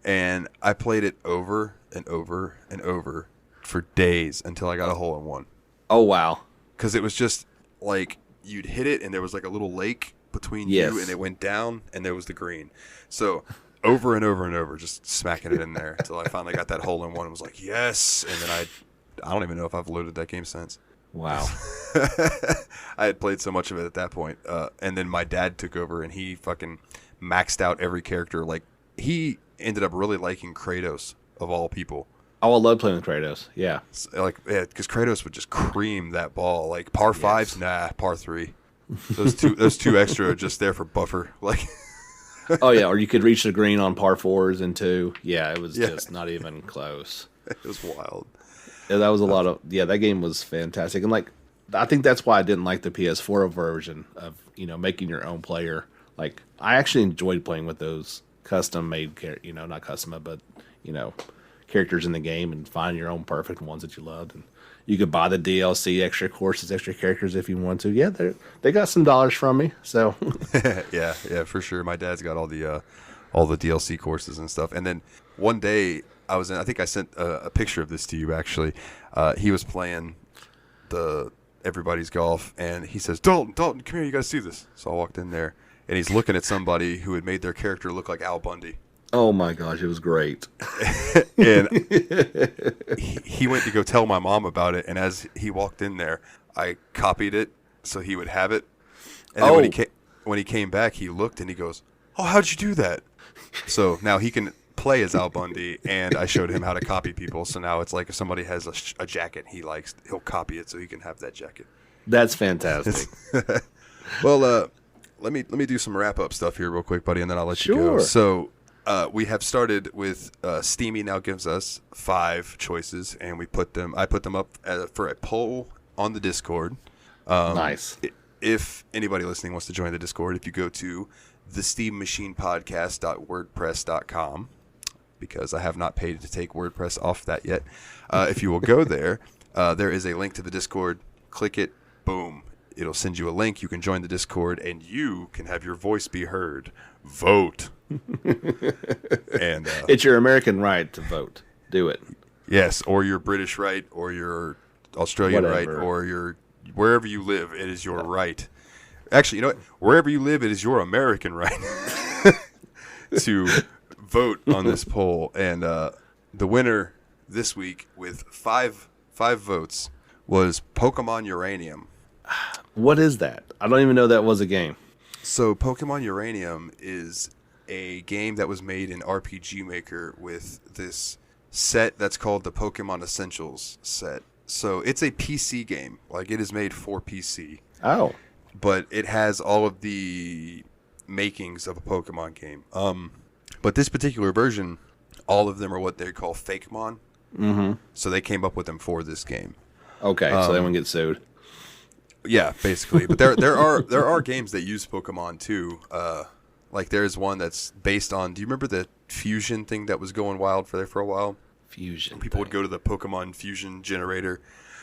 And I played it over and over and over for days until I got a hole in one. Oh, wow. Because it was just like you'd hit it and there was like a little lake between you and it went down and there was the green. So over and over and over, just smacking it in there until I finally got that hole in one and was like, yes. And then I don't even know if I've loaded that game since. Wow. I had played so much of it at that point. And then my dad took over and he fucking maxed out every character. Like, he ended up really liking Kratos, of all people. Oh, I love playing with Kratos. Yeah. Like, because Kratos would just cream that ball. Like, par 5s, nah, par 3. Those two extra are just there for buffer. Like, oh yeah, or you could reach the green on par 4s and 2. Yeah, it was just not even close. It was wild. Yeah, that was a lot of that game was fantastic. And like, I think that's why I didn't like the PS4 version of, making your own player. Like, I actually enjoyed playing with those custom made not custom, but characters in the game and find your own perfect ones that you loved. And you could buy the DLC, extra courses, extra characters if you want to. Yeah, they got some dollars from me. So yeah, for sure. My dad's got all the all the DLC courses and stuff. And then one day I think I sent a picture of this to you actually. He was playing the Everybody's Golf, and he says, Dalton, come here, you got to see this. So I walked in there, and he's looking at somebody who had made their character look like Al Bundy. Oh my gosh, it was great. And he went to go tell my mom about it, and as he walked in there, I copied it so he would have it. And then when he came back, he looked and he goes, "Oh, how'd you do that?" So now he can play as Al Bundy, and I showed him how to copy people. So now it's like if somebody has a jacket he likes, he'll copy it so he can have that jacket. That's fantastic. Well, let me do some wrap up stuff here real quick, buddy, and then I'll let you go. So we have started with Steamy now gives us 5 choices, and I put them up for a poll on the Discord. Nice. If anybody listening wants to join the Discord, if you go to thesteammachinepodcast.wordpress.com, because I have not paid to take WordPress off that yet. If you will go there, there is a link to the Discord. Click it, boom. It'll send you a link. You can join the Discord, and you can have your voice be heard. Vote. And it's your American right to vote. Do it. Yes, or your British right, or your Australian Whatever. right, or your wherever you live, it is your right. Actually, you know what? Wherever you live, it is your American right to vote on this poll. And the winner this week with five votes was Pokemon Uranium. What is that? I don't even know that was a game. So Pokemon Uranium is a game that was made in RPG Maker with this set that's called the Pokemon Essentials set. So it's a PC game. Like, it is made for PC. Oh. But it has all of the makings of a Pokemon game. But this particular version, all of them are what they call Fakemon. Mm-hmm. So they came up with them for this game. Okay, so they won't get sued. Yeah, basically. But there are games that use Pokemon too. Like there's one that's based on. Do you remember the fusion thing that was going wild for a while? Fusion. People would go to the Pokemon fusion generator,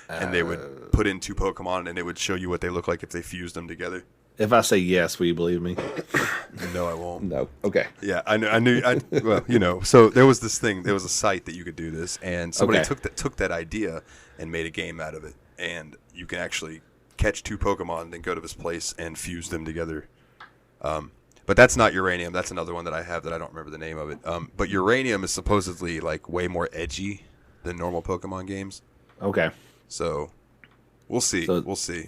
and they would put in 2 Pokemon, and it would show you what they look like if they fused them together. If I say yes, will you believe me? No, I won't. No. Okay. Yeah, I knew. Well, you know. So there was this thing. There was a site that you could do this, and somebody took that idea and made a game out of it. And you can actually catch 2 Pokemon, then go to this place and fuse them together. But that's not Uranium. That's another one that I have that I don't remember the name of it. But Uranium is supposedly like way more edgy than normal Pokemon games. Okay. So we'll see. We'll see.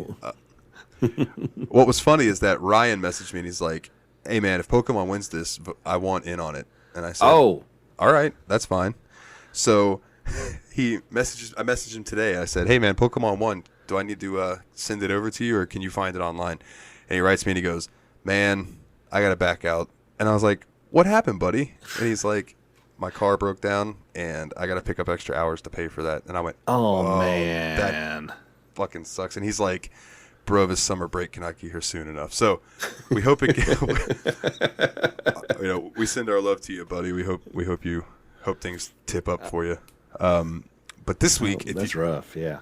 What was funny is that Ryan messaged me and he's like, "Hey man, if Pokemon wins this, I want in on it." And I said, "Oh, all right, that's fine." So I messaged him today. And I said, "Hey man, Pokemon won. Do I need to send it over to you, or can you find it online?" And he writes me and he goes, "Man, I gotta back out." And I was like, "What happened, buddy?" And he's like, "My car broke down and I gotta pick up extra hours to pay for that." And I went, "Oh man, that fucking sucks." And he's like, "Bro, this summer break cannot get here soon enough." So we hope it we send our love to you, buddy. We hope things tip up for you. But this week, that's rough. Yeah.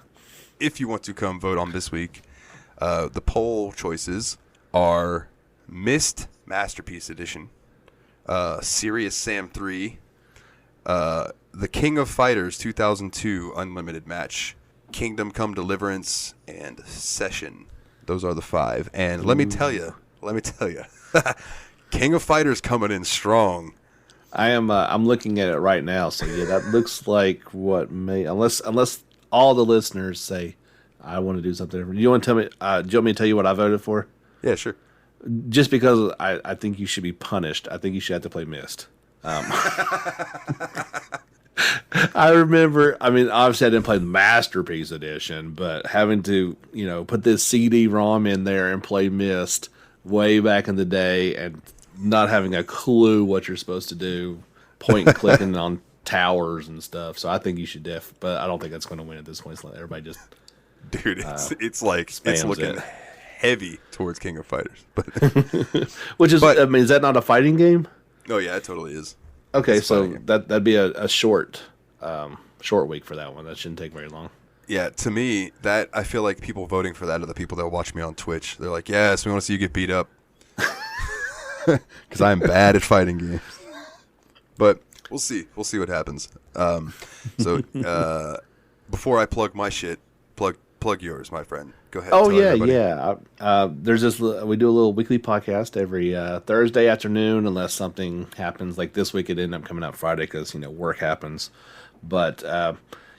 If you want to come vote on this week, the poll choices are Myst Masterpiece Edition, Serious Sam 3, The King of Fighters 2002 Unlimited Match, Kingdom Come Deliverance, and Session. Those are the 5. And let me tell you, King of Fighters coming in strong. I'm looking at it right now. So yeah, that looks like what may unless all the listeners say I want to do something different. Do you want to tell me? Do you want me to tell you what I voted for? Yeah, sure. Just because I think you should be punished. I think you should have to play Myst. I remember, obviously I didn't play the Masterpiece Edition, but having to, put this CD-ROM in there and play Myst way back in the day and not having a clue what you're supposed to do, point and clicking on towers and stuff. So I think you should but I don't think that's going to win at this point. So everybody just... Dude, it's looking heavy towards King of Fighters. But Which is, is that not a fighting game? Oh yeah, it totally is. Okay, so that'd be a short week for that one. That shouldn't take very long. Yeah, to me, I feel like people voting for that are the people that watch me on Twitch. They're like, "Yes, we want to see you get beat up," because I'm bad at fighting games. But we'll see. We'll see what happens. So before I plug my shit, plug yours, my friend. Go ahead. Oh tell yeah, everybody. yeah. There's this. We do a little weekly podcast every Thursday afternoon, unless something happens. Like this week, it ended up coming out Friday because work happens. But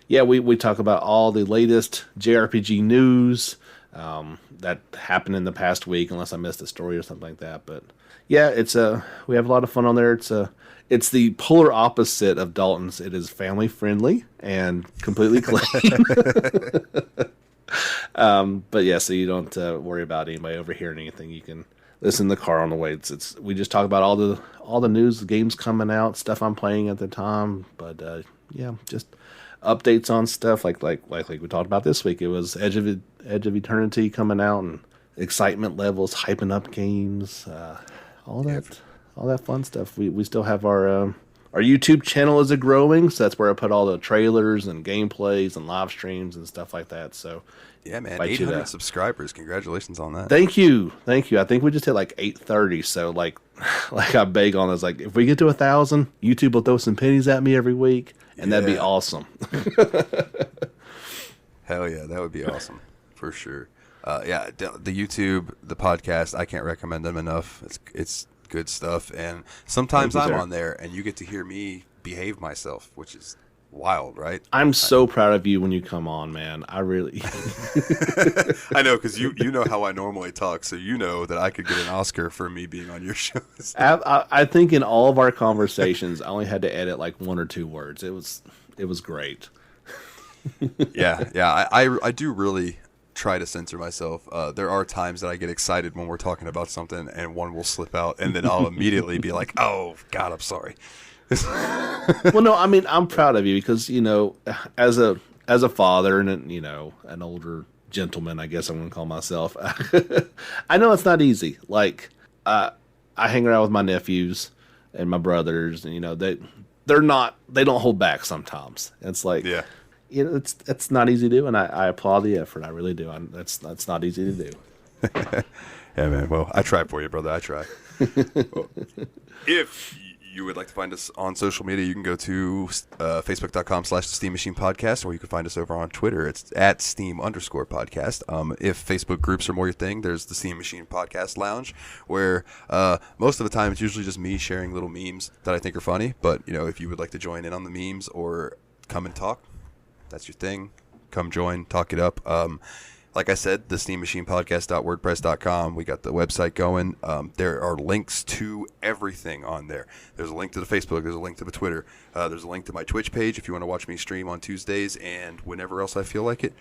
yeah, we talk about all the latest JRPG news that happened in the past week, unless I missed a story or something like that. But yeah, we have a lot of fun on there. It's the polar opposite of Dalton's. It is family friendly and completely clean. But yeah, so you don't worry about anybody overhearing anything. You can listen in the car on the way. We just talk about all the news, games coming out, stuff I'm playing at the time. But yeah, just updates on stuff like we talked about this week. It was Edge of Eternity coming out and excitement levels, hyping up games, all that fun stuff. We still have our YouTube channel is growing, so that's where I put all the trailers and gameplays and live streams and stuff like that. So yeah, man, 800 subscribers. Congratulations on that. Thank you. I think we just hit like 830. So like I beg on this, like if we get to 1,000, YouTube will throw some pennies at me every week, and that'd be awesome. Hell yeah, that would be awesome for sure. Yeah, the YouTube, the podcast, I can't recommend them enough. It's good stuff, and sometimes I'm on there, and you get to hear me behave myself, which is wild, right? I'm so proud of you when you come on, man. I really I know, because you know how I normally talk, so you know that I could get an Oscar for me being on your shows. I think in all of our conversations, I only had to edit like 1 or 2 words. It was great. Yeah, I do really try to censor myself. There are times that I get excited when we're talking about something and one will slip out, and then I'll immediately be like, oh God, I'm sorry. Well, no, I mean, I'm proud of you because, as a father and, an older gentleman, I guess I'm going to call myself, I know it's not easy. Like, I hang around with my nephews and my brothers, and, they don't hold back sometimes. It's like, yeah. It's not easy to do, and I applaud the effort. I really do. That's not easy to do. Yeah, man. Well, I try for you, brother. I try. Well, if you would like to find us on social media, you can go to facebook.com/Steam Machine Podcast, or you can find us over on Twitter. It's at Steam_podcast. If Facebook groups are more your thing, there's the Steam Machine Podcast Lounge, where most of the time it's usually just me sharing little memes that I think are funny. But, if you would like to join in on the memes or come and talk, that's your thing. Come join, talk it up. Like I said, the steammachinepodcast.wordpress.com. We got the website going. There are links to everything on there. There's a link to the Facebook. There's a link to the Twitter. There's a link to my Twitch page if you want to watch me stream on Tuesdays and whenever else I feel like it.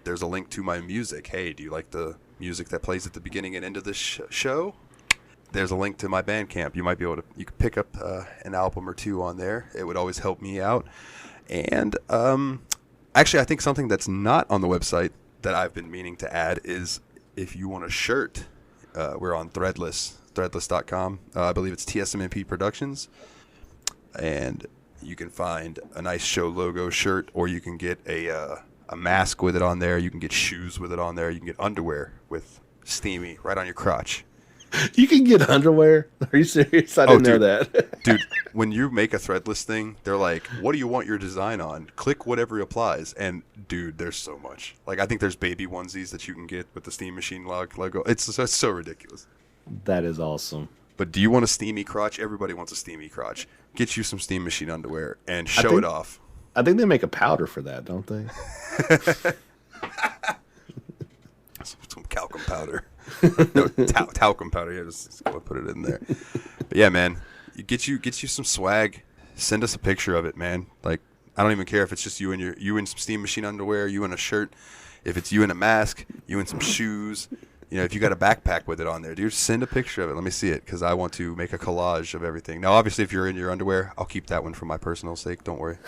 There's a link to my music. Hey, do you like the music that plays at the beginning and end of this show? There's a link to my Bandcamp. You could pick up an album or 2 on there. It would always help me out. And actually, I think something that's not on the website that I've been meaning to add is if you want a shirt, we're on threadless.com. I believe it's TSMMP Productions. And you can find a nice show logo shirt, or you can get a mask with it on there. You can get shoes with it on there. You can get underwear with Steamy right on your crotch. You can get underwear? Are you serious? I didn't know that. Dude, when you make a threadless thing, they're like, what do you want your design on? Click whatever applies. And, dude, there's so much. Like, I think there's baby onesies that you can get with the Steam Machine logo. It's so ridiculous. That is awesome. But do you want a steamy crotch? Everybody wants a steamy crotch. Get you some Steam Machine underwear and show it off. I think they make a powder for that, don't they? Some talcum powder. No, talcum powder. Yeah, just go put it in there. But yeah, man, get you some swag. Send us a picture of it, man. Like, I don't even care if it's just you in some Steam Machine underwear, you in a shirt. If it's you in a mask, you in some shoes. If you got a backpack with it on there, dude, send a picture of it. Let me see it, because I want to make a collage of everything. Now, obviously, if you're in your underwear, I'll keep that one for my personal sake. Don't worry.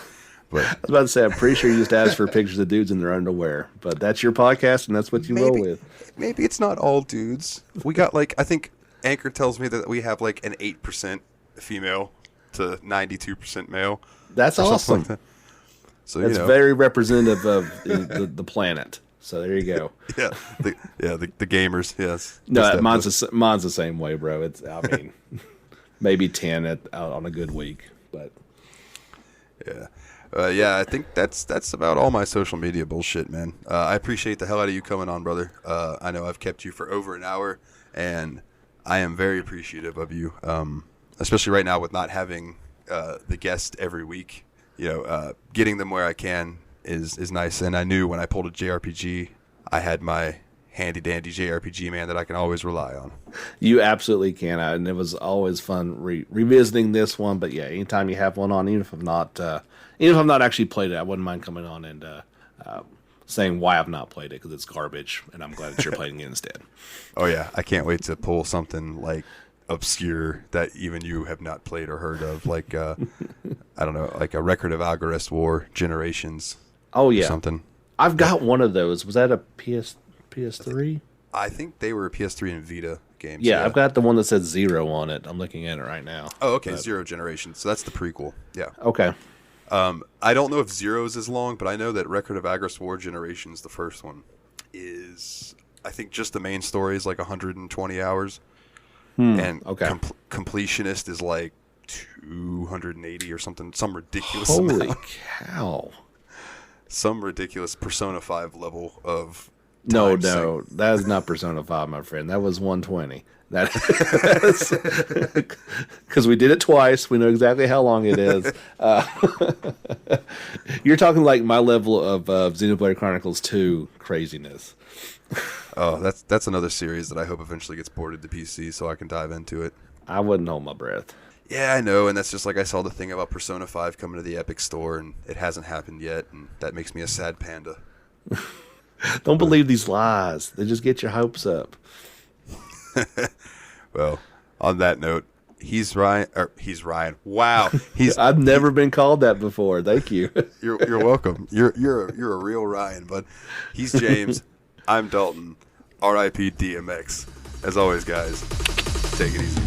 But I was about to say, I'm pretty sure you just asked for pictures of dudes in their underwear, but that's your podcast, and that's what you roll with. Maybe it's not all dudes. We got, I think Anchor tells me that we have, an 8% female to 92% male. That's awesome. Like that. So, that's very representative of the planet. So there you go. Yeah, the gamers. Yes. No, mine's the same way, bro. maybe 10 on a good week. But Yeah. Yeah, I think that's about all my social media bullshit, man. I appreciate the hell out of you coming on, brother. I know I've kept you for over an hour, and I am very appreciative of you, especially right now with not having the guest every week. Getting them where I can is nice. And I knew when I pulled a JRPG, I had my handy-dandy JRPG man that I can always rely on. you absolutely can. And it was always fun revisiting this one. But yeah, anytime you have one on, even if I'm not actually played it, I wouldn't mind coming on and saying why I've not played it, because it's garbage, and I'm glad that you're playing it instead. Oh yeah, I can't wait to pull something like obscure that even you have not played or heard of, like I don't know, like a Record of Algarest War Generations. Oh yeah, or something. I've got one of those. Was that a PS3? I think they were PS3 and Vita games. Yeah, I've got the one that says 0 on it. I'm looking at it right now. Oh, okay, Zero Generation. So that's the prequel. Yeah. Okay. I don't know if Zero's is long, but I know that Record of Algarest War Generations, the first one, is, I think just the main story is like 120 hours. And Completionist is like 280 or something, some ridiculous Holy amount. cow. Some ridiculous Persona 5 level of No, that is not Persona 5, my friend. That was 120. Because we did it twice. We know exactly how long it is. You're talking like my level of Xenoblade Chronicles 2 craziness. Oh, that's another series that I hope eventually gets ported to PC so I can dive into it. I wouldn't hold my breath. Yeah, I know, and that's just like I saw the thing about Persona 5 coming to the Epic Store, and it hasn't happened yet, and that makes me a sad panda. Don't believe these lies. They just get your hopes up. Well, on that note, he's Ryan. Wow, I've never been called that before. Thank you. You're welcome. You're a real Ryan, but he's James. I'm Dalton. R.I.P. DMX. As always, guys, take it easy.